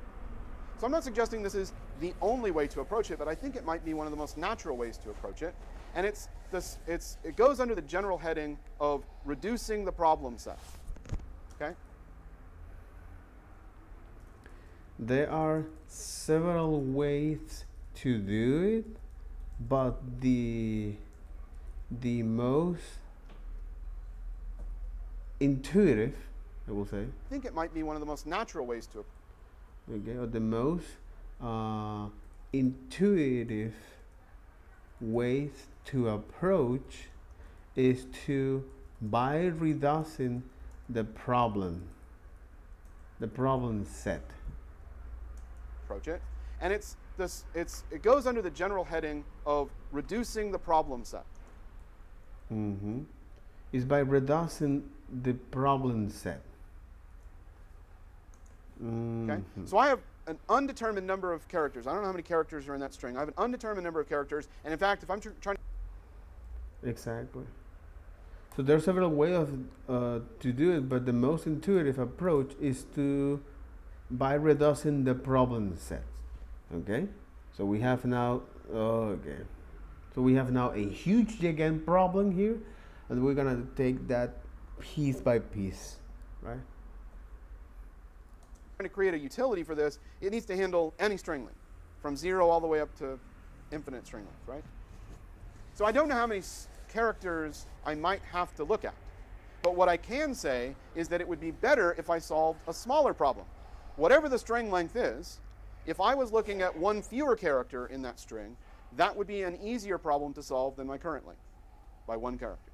So I'm not suggesting this is the only way to approach it, but I think it might be one of the most natural ways to approach it. And it goes under the general heading of reducing the problem set. Okay? There are several ways to do it, but the most intuitive, I will say. I think it might be one of the most natural ways to. Okay, or the most intuitive ways to approach is to by reducing the problem set. Approach it, and it goes under the general heading of reducing the problem set. Is by reducing the problem set. Okay, so I have an undetermined number of characters. I don't know how many characters are in that string. I have an undetermined number of characters, and in fact, if I'm trying. Exactly. So there are several ways to do it, but the most intuitive approach is to by reducing the problem set. Okay, so we have now So we have now a huge gigantic problem here, and we're gonna take that piece by piece, right? To create a utility for this, it needs to handle any string length, from 0 all the way up to infinite string length, right? So I don't know how many characters I might have to look at. But what I can say is that it would be better if I solved a smaller problem. Whatever the string length is, if I was looking at one fewer character in that string, that would be an easier problem to solve than my current length, by one character.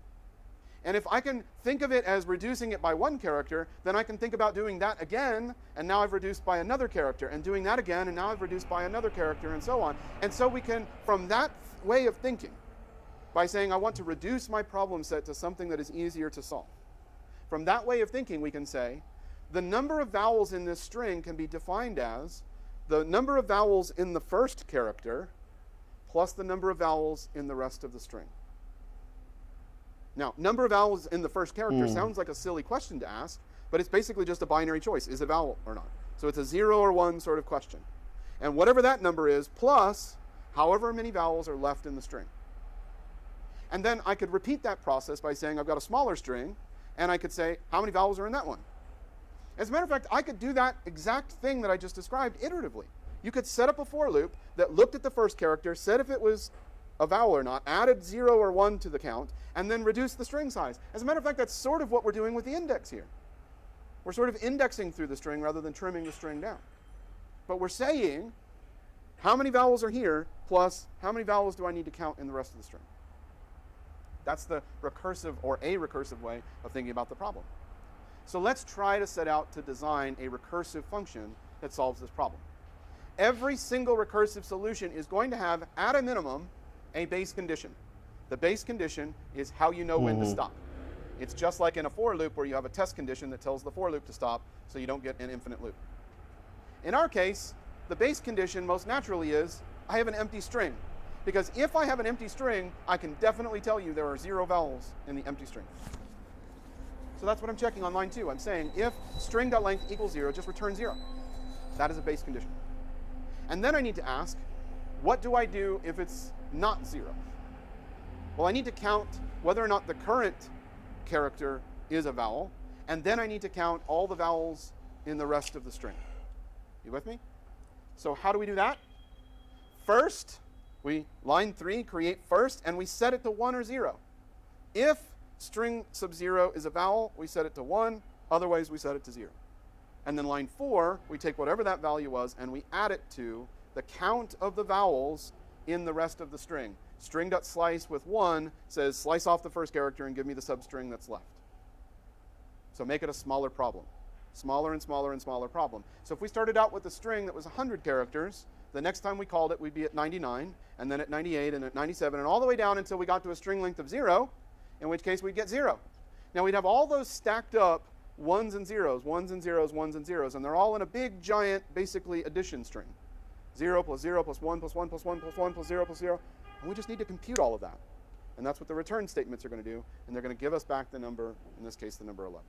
And if I can think of it as reducing it by one character, then I can think about doing that again, and now I've reduced by another character, and doing that again, and now I've reduced by another character, and so on. And so we can, from that way of thinking, by saying I want to reduce my problem set to something that is easier to solve. From that way of thinking, we can say the number of vowels in this string can be defined as the number of vowels in the first character plus the number of vowels in the rest of the string. Now, number of vowels in the first character sounds like a silly question to ask, but it's basically just a binary choice. Is it vowel or not? So it's a 0 or 1 sort of question. And whatever that number is, plus however many vowels are left in the string. And then I could repeat that process by saying I've got a smaller string, and I could say, how many vowels are in that one? As a matter of fact, I could do that exact thing that I just described iteratively. You could set up a for loop that looked at the first character, said if it was a vowel or not, added 0 or 1 to the count, and then reduced the string size. As a matter of fact, that's sort of what we're doing with the index here. We're sort of indexing through the string rather than trimming the string down. But we're saying, how many vowels are here, plus how many vowels do I need to count in the rest of the string? That's the recursive or a recursive way of thinking about the problem. So let's try to set out to design a recursive function that solves this problem. Every single recursive solution is going to have, at a minimum, a base condition. The base condition is how you know when to stop. It's just like in a for loop where you have a test condition that tells the for loop to stop so you don't get an infinite loop. In our case, the base condition most naturally is I have an empty string. Because if I have an empty string, I can definitely tell you there are 0 vowels in the empty string. So that's what I'm checking on line 2. I'm saying if string.length equals 0, just return 0. That is a base condition. And then I need to ask, what do I do if it's not 0? Well, I need to count whether or not the current character is a vowel, and then I need to count all the vowels in the rest of the string. You with me? So how do we do that? First, we, line 3, create first, and we set it to 1 or 0. If string sub 0 is a vowel, we set it to 1. Otherwise, we set it to 0. And then line 4, we take whatever that value was, and we add it to the count of the vowels in the rest of the string. String.slice with 1 says slice off the first character and give me the substring that's left. So make it a smaller problem. Smaller and smaller and smaller problem. So if we started out with a string that was 100 characters, the next time we called it, we'd be at 99, and then at 98, and at 97, and all the way down until we got to a string length of 0, in which case we'd get 0. Now we'd have all those stacked up ones and zeros, ones and zeros, ones and zeros, and they're all in a big, giant, basically addition string. 0 plus 0 plus 1 plus 1 plus 1 plus 1 plus 0 plus 0. And we just need to compute all of that. And that's what the return statements are going to do, and they're going to give us back the number, in this case, the number 11.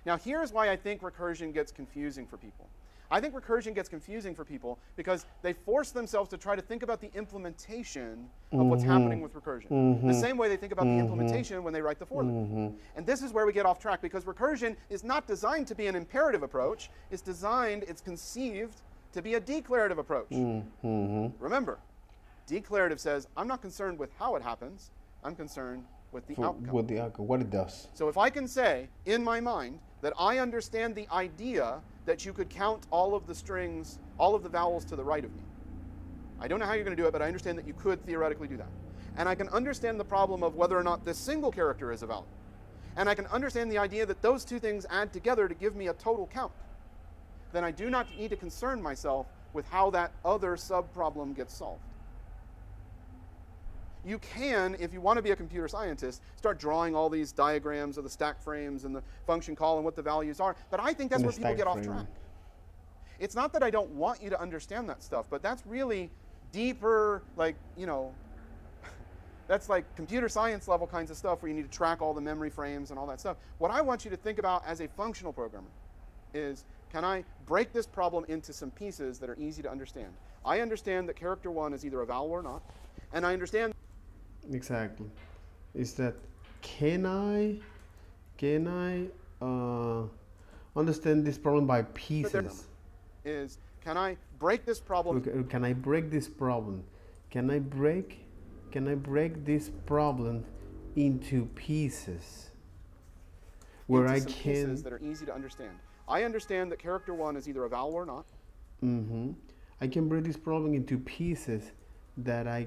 Now here's why I think recursion gets confusing for people. I think recursion gets confusing for people because they force themselves to try to think about the implementation of what's happening with recursion. The same way they think about the implementation when they write the for loop. And this is where we get off track because recursion is not designed to be an imperative approach. It's conceived to be a declarative approach. Remember, declarative says, I'm not concerned with how it happens. I'm concerned with the outcome. With the outcome, what it does. So if I can say, in my mind, that I understand the idea that you could count all of the strings, all of the vowels to the right of me. I don't know how you're going to do it, but I understand that you could theoretically do that. And I can understand the problem of whether or not this single character is a vowel. And I can understand the idea that those two things add together to give me a total count. Then I do not need to concern myself with how that other sub-problem gets solved. You can, if you want to be a computer scientist, start drawing all these diagrams of the stack frames and the function call and what the values are, but I think that's where people get off track. It's not that I don't want you to understand that stuff, but that's really deeper, like, that's like computer science level kinds of stuff where you need to track all the memory frames and all that stuff. What I want you to think about as a functional programmer is, can I break this problem into some pieces that are easy to understand? I understand that character 1 is either a vowel or not, and I understand. Exactly. Is that can I understand this problem by pieces? Is can I break this problem? Can I break this problem? Can I break this problem into pieces? Where into I some can pieces that are easy to understand. I understand that character 1 is either a vowel or not. I can break this problem into pieces that are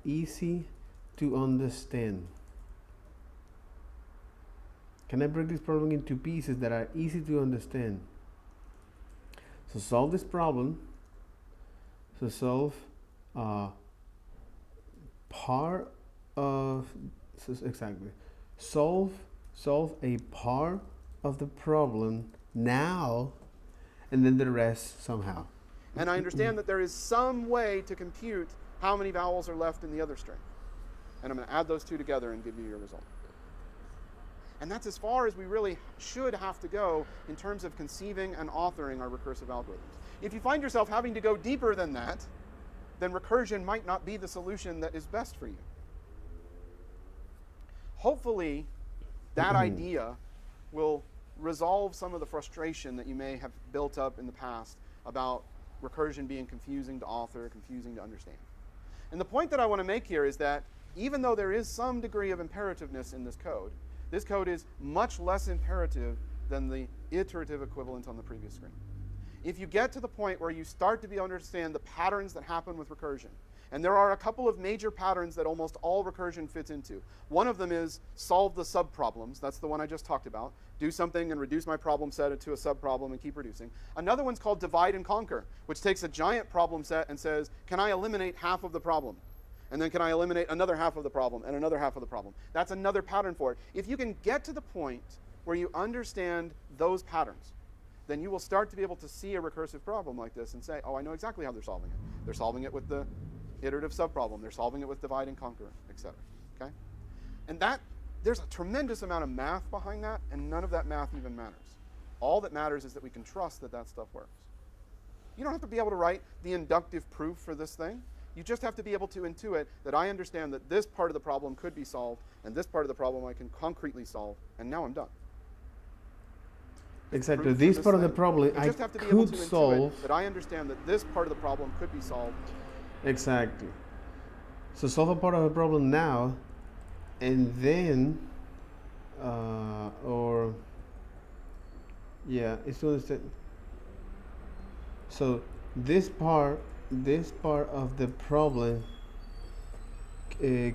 easy to understand. Can I break this problem into pieces that are easy to understand? So solve this problem. So solve part of solve a part of the problem now, and then the rest somehow. And I understand that there is some way to compute how many vowels are left in the other string. And I'm going to add those two together and give you your result. And that's as far as we really should have to go in terms of conceiving and authoring our recursive algorithms. If you find yourself having to go deeper than that, then recursion might not be the solution that is best for you. Hopefully, that idea will resolve some of the frustration that you may have built up in the past about recursion being confusing to author, confusing to understand. And the point that I want to make here is that even though there is some degree of imperativeness in this code is much less imperative than the iterative equivalent on the previous screen. If you get to the point where you start to be able to understand the patterns that happen with recursion, and there are a couple of major patterns that almost all recursion fits into. One of them is solve the subproblems. That's the one I just talked about. Do something and reduce my problem set into a subproblem and keep reducing. Another one's called divide and conquer, which takes a giant problem set and says, can I eliminate half of the problem? And then can I eliminate another half of the problem and another half of the problem? That's another pattern for it. If you can get to the point where you understand those patterns, then you will start to be able to see a recursive problem like this and say, oh, I know exactly how they're solving it. They're solving it with the iterative subproblem. They're solving it with divide and conquer, etc. Okay? And there's a tremendous amount of math behind that, and none of that math even matters. All that matters is that we can trust that that stuff works. You don't have to be able to write the inductive proof for this thing, You just have to be able to intuit that I understand that this part of the problem could be solved, and this part of the problem I can concretely solve, and now I'm done. Exactly. This part of the problem I could solve. That I understand that this part of the problem could be solved. Exactly. So solve a part of the problem now, and then, it's to understand. So this part of the problem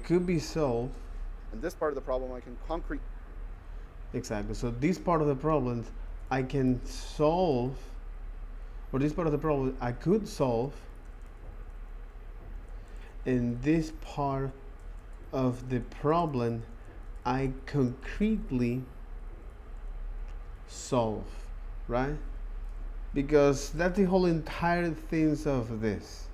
could be solved. And this part of the problem I can concrete. Exactly. So this part of the problem I can solve, or this part of the problem I could solve, and this part of the problem I concretely solve, right? Because that's the whole entire things of this,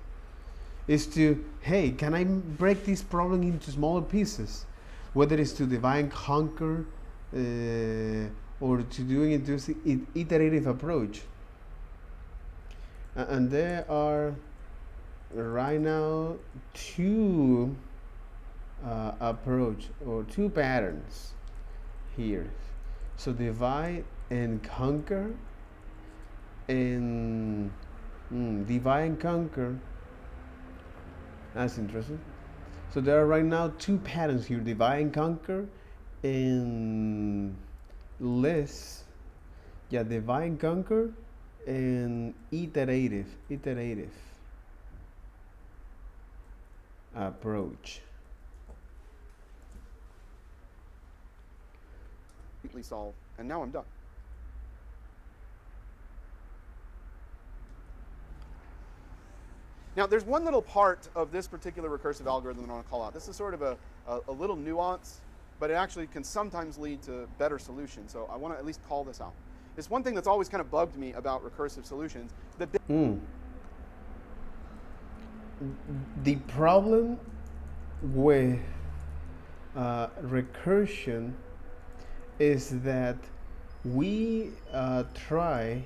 is to, hey, can I break this problem into smaller pieces, whether it's to divide and conquer, or to doing it this iterative approach. And there are right now two approach or two patterns here. So divide and conquer, and divide and conquer. That's interesting. So there are right now two patterns here: divide and conquer, and divide and conquer, and iterative approach. Completely solve, and now I'm done. Now, there's one little part of this particular recursive algorithm that I want to call out. This is sort of a little nuance, but it actually can sometimes lead to better solutions. So I want to at least call this out. It's one thing that's always kind of bugged me about recursive solutions. The problem with recursion is that we try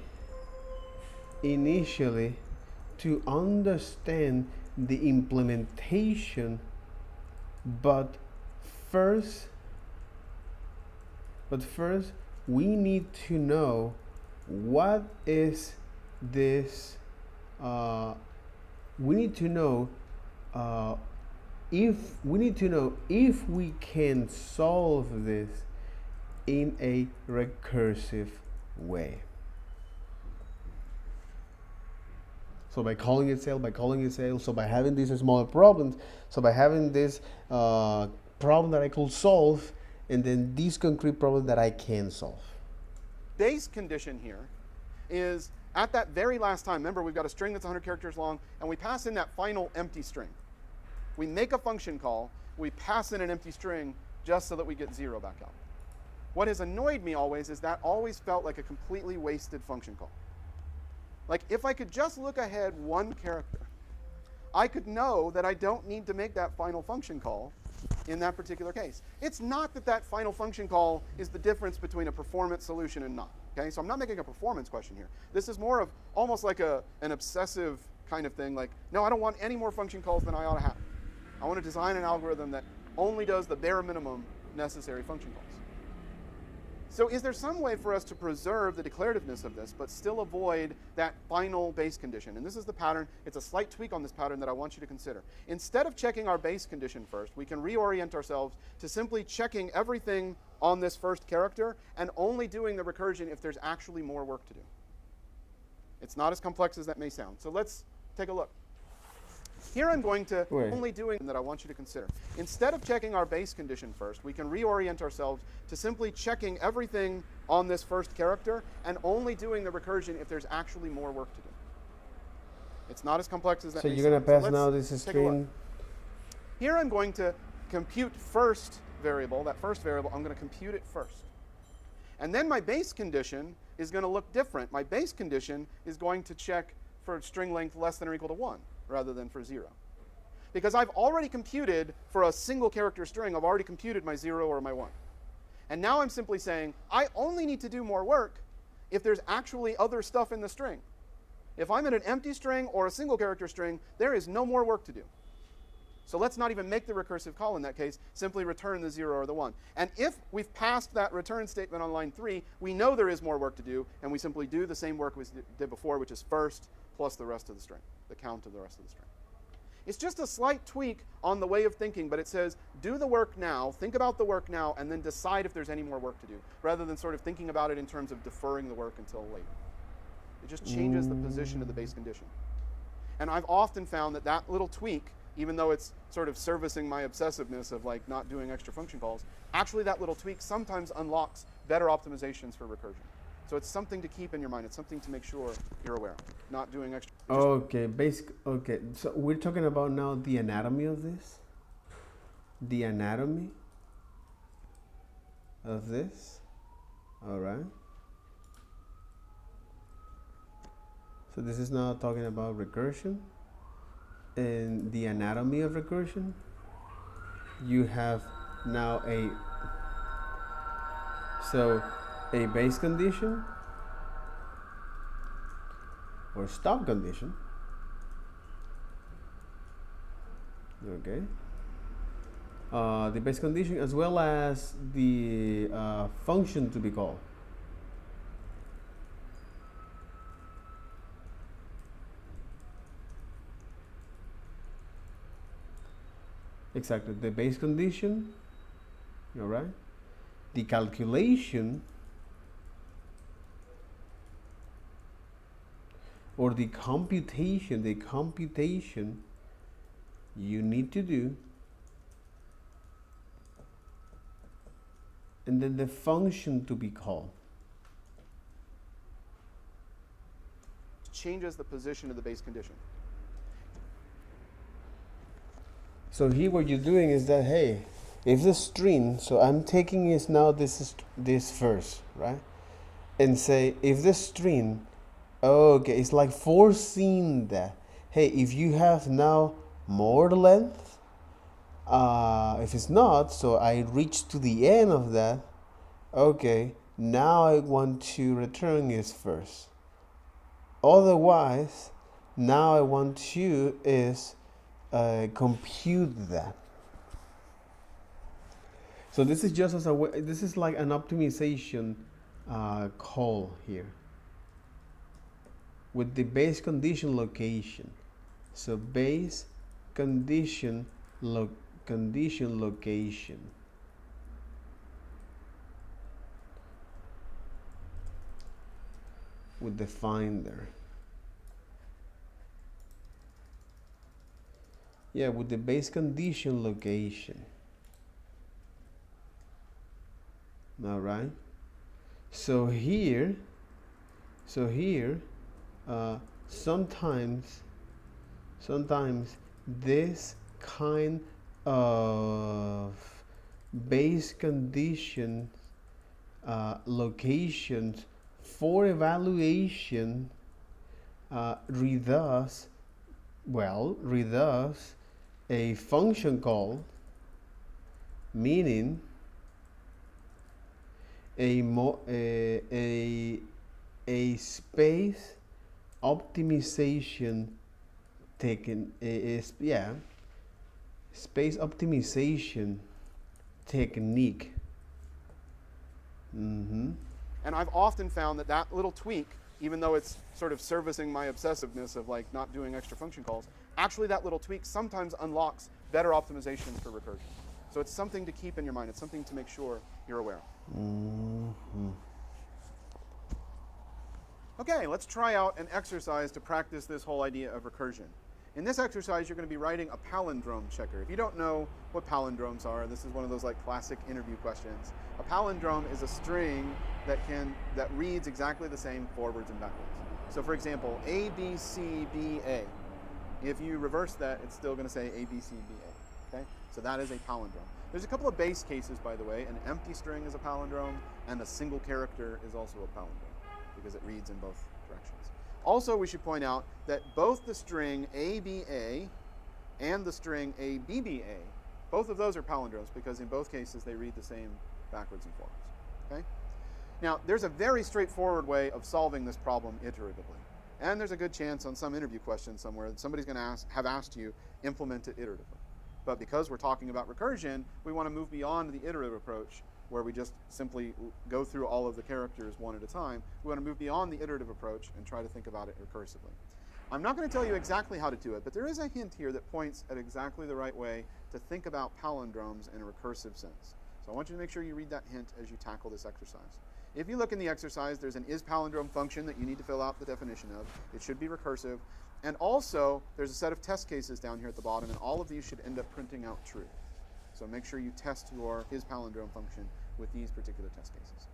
initially to understand the implementation, but first we need to know what is this. We need to know if we can solve this in a recursive way. So by calling it sale, so by having these smaller problems, so by having this problem that I could solve, and then this concrete problem that I can solve. Base condition here is at that very last time. Remember, we've got a string that's 100 characters long, and we pass in that final empty string. We make a function call, we pass in an empty string just so that we get 0 back out. What has annoyed me always is that always felt like a completely wasted function call. Like, if I could just look ahead one character, I could know that I don't need to make that final function call in that particular case. It's not that that final function call is the difference between a performance solution and not. Okay, so I'm not making a performance question here. This is more of almost like an obsessive kind of thing, like, no, I don't want any more function calls than I ought to have. I want to design an algorithm that only does the bare minimum necessary function calls. So is there some way for us to preserve the declarativeness of this, but still avoid that final base condition? And this is the pattern. It's a slight tweak on this pattern that I want you to consider. Instead of checking our base condition first, we can reorient ourselves to simply checking everything on this first character and only doing the recursion if there's actually more work to do. It's not as complex as that may sound. So let's take a look. Here I'm going to only doing that I want you to consider. Instead of checking our base condition first, we can reorient ourselves to simply checking everything on this first character and only doing the recursion if there's actually more work to do. It's not as complex as that. So you're going to pass now this string. Here I'm going to compute first variable, that first variable, I'm going to compute it first. And then my base condition is going to look different. My base condition is going to check for string length less than or equal to 1. Rather than for 0. Because I've already computed for a single character string, I've already computed my 0 or my 1. And now I'm simply saying, I only need to do more work if there's actually other stuff in the string. If I'm in an empty string or a single character string, there is no more work to do. So let's not even make the recursive call in that case, simply return the 0 or the 1. And if we've passed that return statement on line 3, we know there is more work to do, and we simply do the same work we did before, which is first plus the rest of the string, the count of the rest of the string. It's just a slight tweak on the way of thinking, but it says, do the work now, think about the work now, and then decide if there's any more work to do, rather than sort of thinking about it in terms of deferring the work until later. It just changes the position of the base condition. And I've often found that that little tweak, even though it's sort of servicing my obsessiveness of like not doing extra function calls, actually that little tweak sometimes unlocks better optimizations for recursion. So it's something to keep in your mind. It's something to make sure you're aware of. Not doing extra. Okay, okay. So we're talking about now the anatomy of this. The anatomy of this. All right. So this is now talking about recursion. In the anatomy of recursion, you have now a base condition or stop condition. Okay. The base condition as well as the function to be called. Exactly, the base condition, all right? The calculation or the computation you need to do, and then the function to be called. Changes the position of the base condition. So here what you're doing is that, hey, if the string, so I'm taking is now this first, right? And say if the string, okay, it's like foreseeing that, hey, if you have now more length, if it's not, so I reach to the end of that, okay, now I want to return is first. Otherwise, now I want to is compute that. So this is just as a way, this is like an optimization call here with the base condition location. So base condition location with the finder. Yeah, with the base condition location. All right. So here, sometimes this kind of base condition locations for evaluation redoes a function call, meaning a space optimization space optimization technique. And I've often found that that little tweak, even though it's sort of servicing my obsessiveness of like not doing extra function calls, actually that little tweak sometimes unlocks better optimizations for recursion. So it's something to keep in your mind. It's something to make sure you're aware of. Okay, let's try out an exercise to practice this whole idea of recursion. In this exercise, you're going to be writing a palindrome checker. If you don't know what palindromes are, this is one of those like classic interview questions. A palindrome is a string that reads exactly the same forwards and backwards. So for example, A, B, C, B, A. If you reverse that, it's still going to say A, B, C, B, A. Okay? So that is a palindrome. There's a couple of base cases, by the way. An empty string is a palindrome, and a single character is also a palindrome, because it reads in both directions. Also, we should point out that both the string ABA and the string ABBA, both of those are palindromes, because in both cases they read the same backwards and forwards. Okay? Now, there's a very straightforward way of solving this problem iteratively. And there's a good chance on some interview question somewhere that somebody's going to have asked you implement it iteratively. But because we're talking about recursion, we want to move beyond the iterative approach where we just simply go through all of the characters one at a time. We want to move beyond the iterative approach and try to think about it recursively. I'm not going to tell you exactly how to do it, but there is a hint here that points at exactly the right way to think about palindromes in a recursive sense. So I want you to make sure you read that hint as you tackle this exercise. If you look in the exercise, there's an isPalindrome function that you need to fill out the definition of. It should be recursive. And also, there's a set of test cases down here at the bottom, and all of these should end up printing out true. So make sure you test your isPalindrome function with these particular test cases.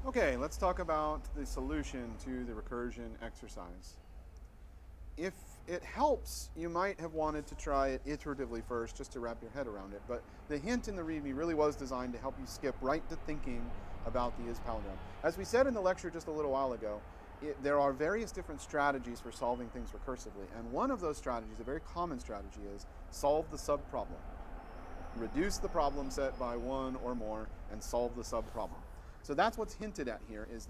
Okay, let's talk about the solution to the recursion exercise. If it helps, you might have wanted to try it iteratively first just to wrap your head around it, but the hint in the README really was designed to help you skip right to thinking about the isPalindrome. As we said in the lecture just a little while ago, there are various different strategies for solving things recursively, and one of those strategies, a very common strategy, is solve the subproblem. Reduce the problem set by one or more and solve the subproblem. So that's what's hinted at here, is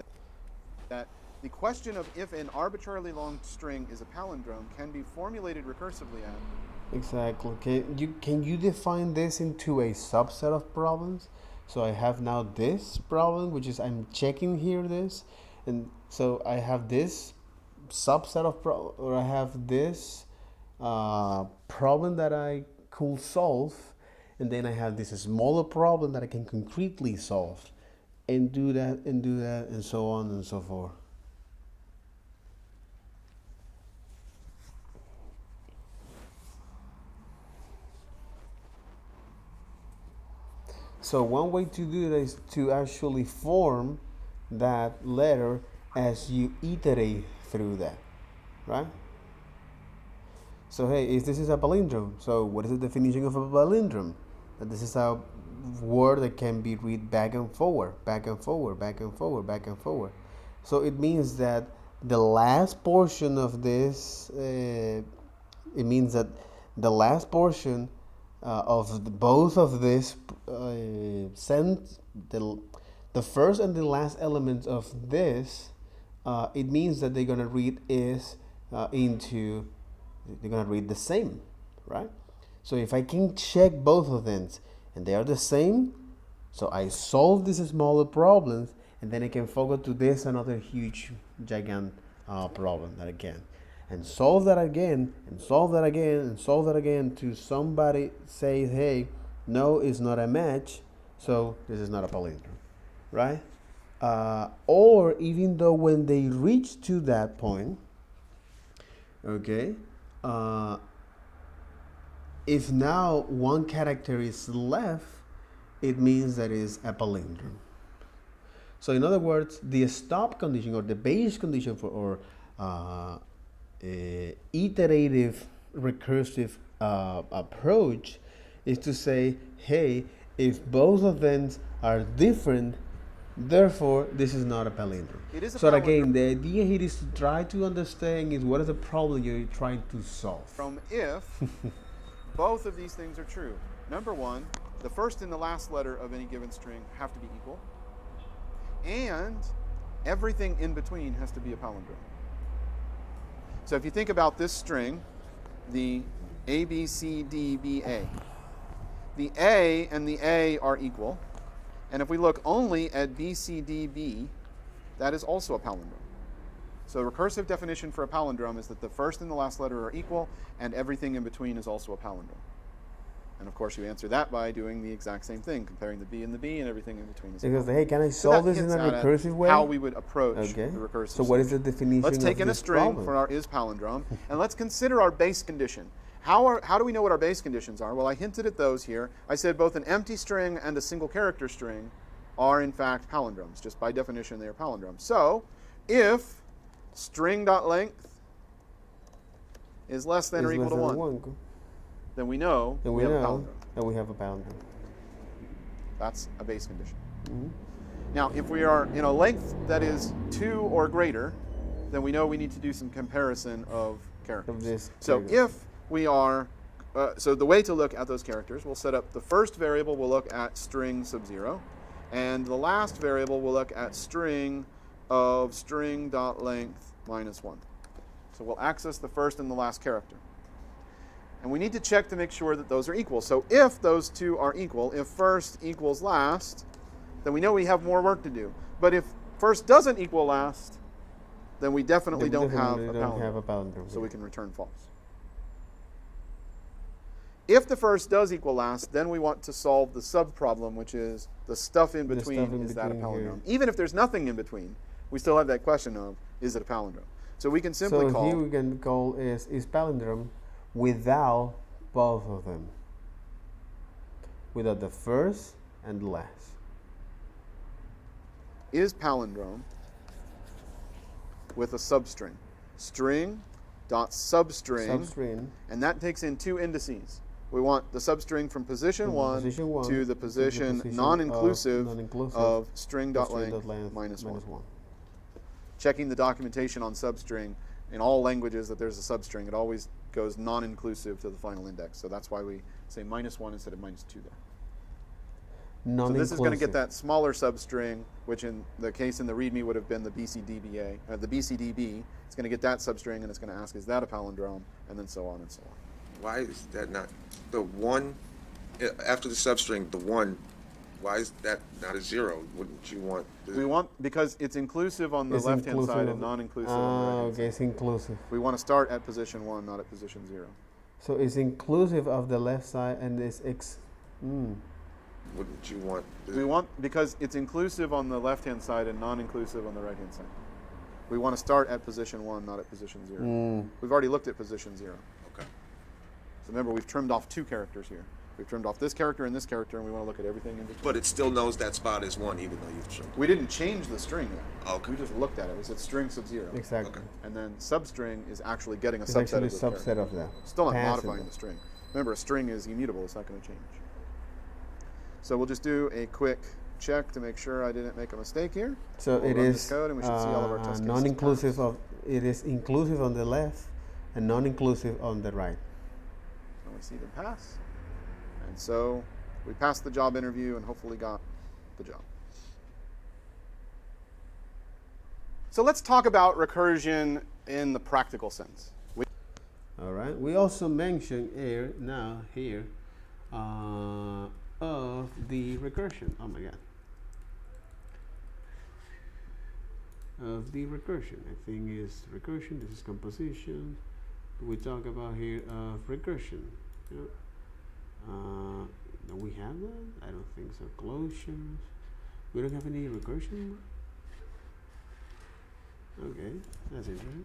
that the question of if an arbitrarily long string is a palindrome can be formulated recursively at. Exactly. Can you define this into a subset of problems? So I have now this problem, which is I'm checking here this, and so I have this subset of or I have this problem that I could solve, and then I have this smaller problem that I can concretely solve, and do that, and so on and so forth. So one way to do that is to actually form that letter as you iterate through that, right? So hey, if this is a palindrome, so what is the definition of a palindrome? That this is a word that can be read back and forward, back and forward, back and forward, back and forward. So it means that the last portion of this, it means that the last portion of both of this the first and the last element of this, it means that they're gonna read they're gonna read the same, right? So if I can check both of them and they are the same, so I solve these smaller problems, and then I can focus to this another huge gigantic problem that again. And solve that again, and solve that again, and solve that again to somebody say, hey, no, it's not a match, so this is not a palindrome, right? Or even though when they reach to that point, okay, if now one character is left, it means that it's a palindrome. So in other words, the stop condition or the base condition for iterative recursive approach is to say, hey, if both of them are different, therefore this is not a palindrome. It is a so palindrome. Again, the idea here is to try to understand is what is the problem you're trying to solve. From if both of these things are true. Number one, the first and the last letter of any given string have to be equal, and everything in between has to be a palindrome. So if you think about this string, the A, B, C, D, B, A, the A and the A are equal. And if we look only at B, C, D, B, that is also a palindrome. So the recursive definition for a palindrome is that the first and the last letter are equal, and everything in between is also a palindrome. And of course, you answer that by doing the exact same thing, comparing the B and the B, and everything in between is because, hey, can I solve this in a recursive way? How we would approach the recursive So what is the definition Let's take of in a this string problem? for our isPalindrome, and let's consider our base condition. How do we know what our base conditions are? Well, I hinted at those here. I said both an empty string and a single character string are in fact palindromes. Just by definition, they are palindromes. So if string.length is less than or equal to 1, then we know we have a palindrome. That we have a palindrome. That's a base condition. Mm-hmm. Now, if we are in a length that is 2 or greater, then we know we need to do some comparison of characters. So if we are, so the way to look at those characters, we'll set up the first variable, we'll look at string sub 0, and the last variable we'll look at string of string.length minus 1. So we'll access the first and the last character. And we need to check to make sure that those are equal. So if those two are equal, if first equals last, then we know we have more work to do. But if first doesn't equal last, then we definitely don't have a palindrome. So we can return false. If the first does equal last, then we want to solve the sub-problem, which is the stuff in between, is that a palindrome? Even if there's nothing in between, we still have that question of, is it a palindrome? So we can simply call... So here we can call is palindrome without both of them. Without the first and the last. Is palindrome with a substring. String dot substring. And that takes in two indices. We want the substring from position 1 to the position non-inclusive of string.length minus 1. Checking the documentation on substring. In all languages that there's a substring, it always goes non-inclusive to the final index. So that's why we say -1 instead of -2 there. So this is going to get that smaller substring, which in the case in the README would have been the BCDB. It's going to get that substring, and it's going to ask, is that a palindrome? And then so on and so on. Why is that not the one after the substring? The one, why is that not a 0? Wouldn't you want? We want, because it's inclusive on the left-hand side and non-inclusive on the right-hand side. Okay, it's inclusive. We want to start at position 1, not at position 0. So it's inclusive of the left side and it's Wouldn't you want? We want, because it's inclusive on the left-hand side and non-inclusive on the right-hand side. We want to start at position 1, not at position 0. We've already looked at position 0. Okay. So remember, we've trimmed off 2 characters here. We've trimmed off this character and this character, and we want to look at everything in between. But it still knows that spot is 1, even though you've trimmed. We didn't change the string yet. Okay. We just looked at it. We said string sub 0. Exactly. Okay. And then substring is actually getting a It's subset actually of a the subset of that. Still not Passive. modifying the string. Remember, a string is immutable. It's not going to change. So we'll just do a quick check to make sure I didn't make a mistake here. So we'll it run is this code and we should see all of our test cases non-inclusive pass. of, it is inclusive on the left and non-inclusive on the right. And we see them pass. And so we passed the job interview and hopefully got the job. So let's talk about recursion in the practical sense. All right. We also mentioned here of the recursion. Oh my God. Of the recursion. I think is recursion. This is composition. We talk about here of recursion. Yeah. Do we have that? I don't think so. Closures. We don't have any recursion. Okay, that's interesting.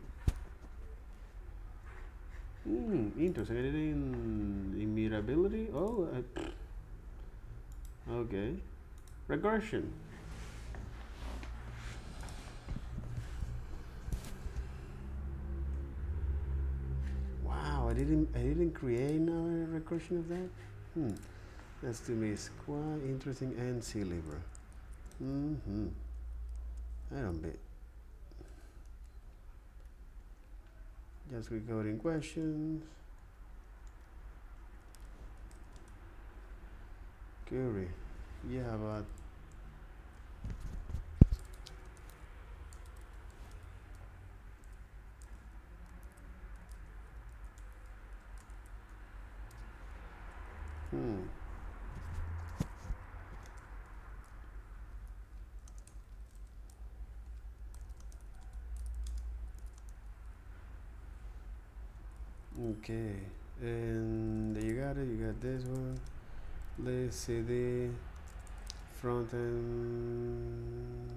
Interesting. Anything immutability? Oh, okay. Recursion. Wow, I didn't create now a recursion of that. That's to me is quite interesting and silly, bro. I don't bet. Just recording questions. Query. Yeah, but okay, and you got it. You got this one. Let's see the front end.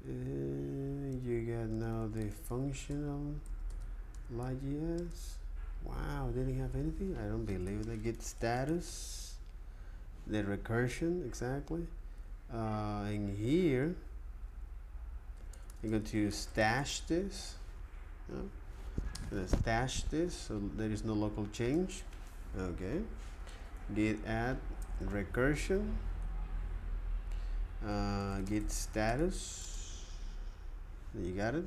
And you got now the functional LightJS. Wow, didn't have anything. I don't believe they get status. The recursion exactly. In here. I'm going to stash this. I'm going to stash this so there is no local change. Okay. Git add recursion. Git status. You got it.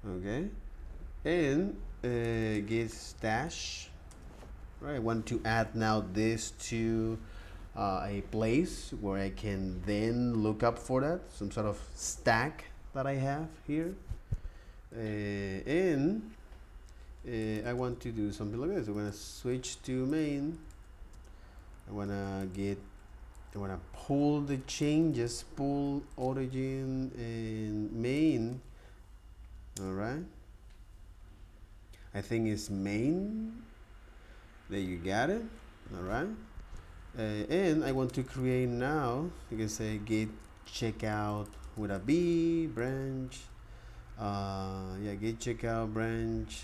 Okay. And git stash. Right. I want to add now this to a place where I can then look up for that, some sort of stack that I have here, and I want to do something like this. I'm gonna switch to main. I wanna pull the changes, pull origin and main. All right. I think it's main. There you got it. All right. And I want to create now. You can say git checkout with a B branch. Yeah, git checkout branch.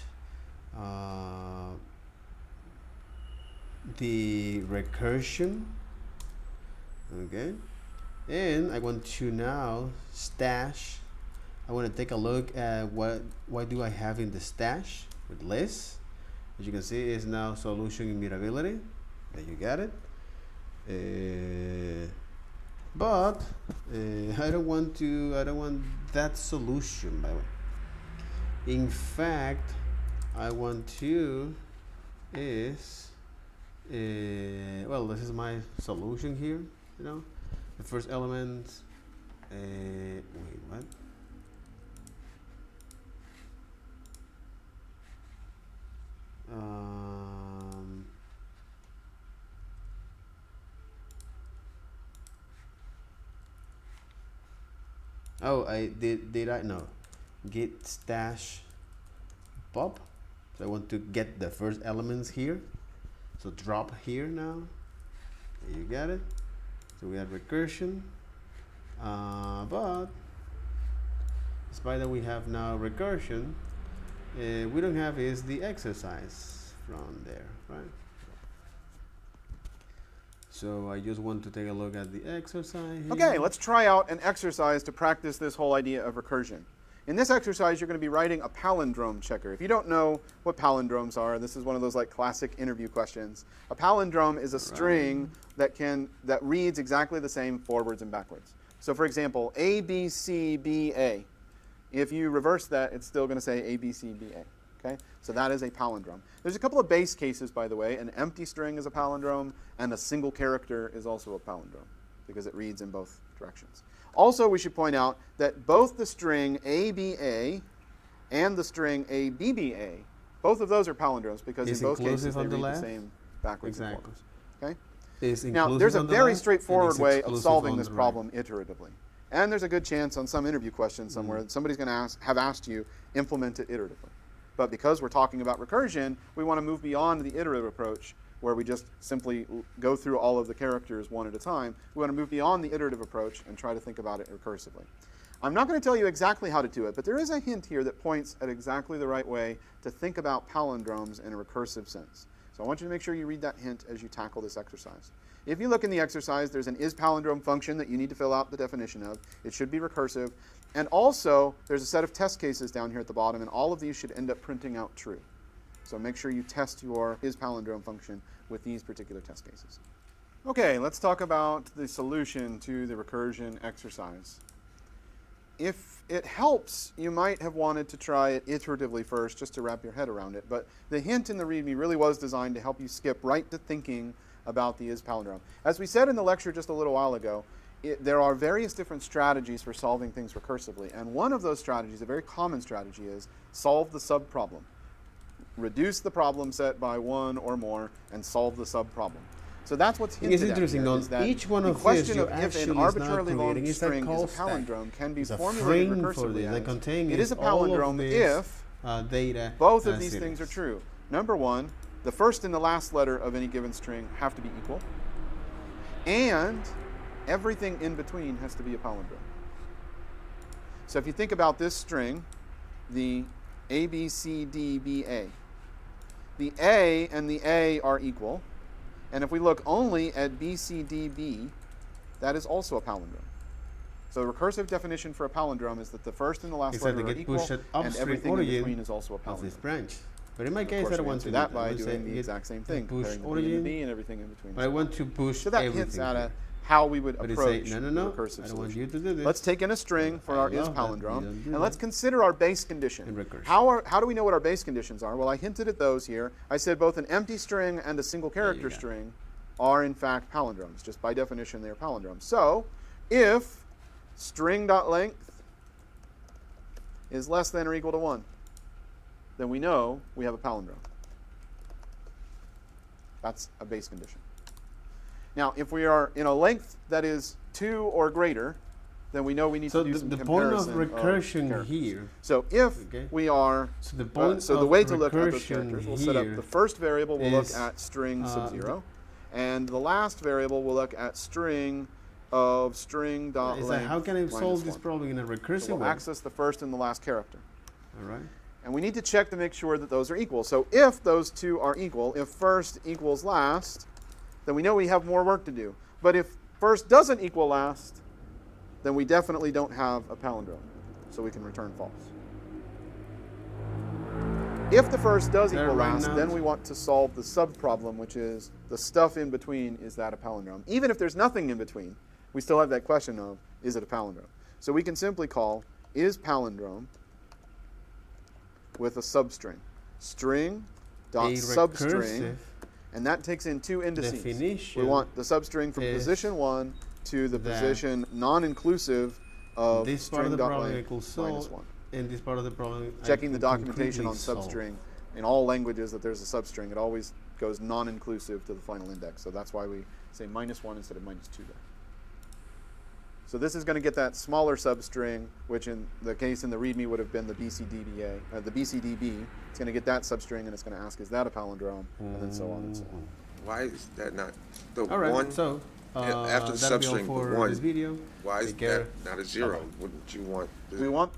The recursion. Okay. And I want to now stash. I want to take a look at what do I have in the stash with list. As you can see, it's now solution immutability. There you got it. But I don't want that solution, by the way. In fact, I want to well, this is my solution here. You know, the first element. Wait, what? Oh, I did I no git stash pop. So I want to get the first elements here. So drop here now. There you got it. So we have recursion. But despite that we have now recursion, we don't have is the exercise from there, right? So I just want to take a look at the exercise here. Okay, let's try out an exercise to practice this whole idea of recursion. In this exercise, you're going to be writing a palindrome checker. If you don't know what palindromes are, this is one of those like classic interview questions. A palindrome is a string that reads exactly the same forwards and backwards. So for example, A, B, C, B, A. If you reverse that, it's still going to say A, B, C, B, A. Okay? So that is a palindrome. There's a couple of base cases, by the way. An empty string is a palindrome, and a single character is also a palindrome because it reads in both directions. Also, we should point out that both the string ABA and the string ABBA, both of those are palindromes because in both cases they read the same backwards and forwards. Okay? Now, there's a very straightforward way of solving this problem iteratively. And there's a good chance on some interview question somewhere that somebody's going to have asked you, implement it iteratively. But because we're talking about recursion, we want to move beyond the iterative approach where we just simply go through all of the characters one at a time. We want to move beyond the iterative approach and try to think about it recursively. I'm not going to tell you exactly how to do it, but there is a hint here that points at exactly the right way to think about palindromes in a recursive sense. So I want you to make sure you read that hint as you tackle this exercise. If you look in the exercise, there's an isPalindrome function that you need to fill out the definition of. It should be recursive. And also, there's a set of test cases down here at the bottom, and all of these should end up printing out true. So make sure you test your isPalindrome function with these particular test cases. Okay, let's talk about the solution to the recursion exercise. If it helps, you might have wanted to try it iteratively first just to wrap your head around it. But the hint in the README really was designed to help you skip right to thinking about the isPalindrome. As we said in the lecture just a little while ago, there are various different strategies for solving things recursively. And one of those strategies, a very common strategy, is solve the subproblem. Reduce the problem set by one or more and solve the subproblem. So that's what's hinted at here, is that each one the of question this of if an arbitrarily long string is a palindrome can be formulated recursively as it is a palindrome if data both of these things are true. Number one, the first and the last letter of any given string have to be equal, and everything in between has to be a palindrome. So if you think about this string, the A, B, C, D, B, A, the A and the A are equal. And if we look only at B, C, D, B, that is also a palindrome. So the recursive definition for a palindrome is that the first and the last letter are equal, and everything in between is also a palindrome. This branch. But in my case, I don't want to do that by doing the exact same thing, push comparing the B and the B and everything in between. But I want to push so that hints at how we would approach no, the recursive I don't solution. want you to do this. Let's take in a string for our isPalindrome, and let's consider our base condition. How do we know what our base conditions are? Well, I hinted at those here. I said both an empty string and a single character string are in fact palindromes. Just by definition, they are palindromes. So if string.length is less than or equal to 1, then we know we have a palindrome. That's a base condition. Now, if we are in a length that is 2 or greater, then we know we need to do some comparison. So the point of recursion characters. here. So if we are, So the point so the of way to look at those recursion characters, we'll set up here the first variable, we'll look is, at string sub 0, and the last variable we'll look at string of string dot is length that how can I solve this 1. problem in a recursive So we'll way? access the first and the last character. All right. And we need to check to make sure that those are equal. So if those two are equal, if first equals last, then we know we have more work to do. But if first doesn't equal last, then we definitely don't have a palindrome. So we can return false. If the first does equal last, then we want to solve the sub-problem, which is the stuff in between, is that a palindrome? Even if there's nothing in between, we still have that question of, is it a palindrome? So we can simply call is palindrome with a substring. String dot substring, and that takes in two indices. Definition We want the substring from position 1 to the position non-inclusive of this part of string the dot problem length equals minus solved, 1. and this part of the problem Checking the I can documentation on completely solve. substring. In all languages that there's a substring, it always goes non-inclusive to the final index. So that's why we say -1 instead of -2 there. So this is going to get that smaller substring, which in the case in the README would have been the BCDB. It's going to get that substring, and it's going to ask, is that a palindrome? And then so on and so on. Why is that not the All right, one so after the that'll be all substring? for The one. this video. Why is Take care. that not a 0? Wouldn't you want? We want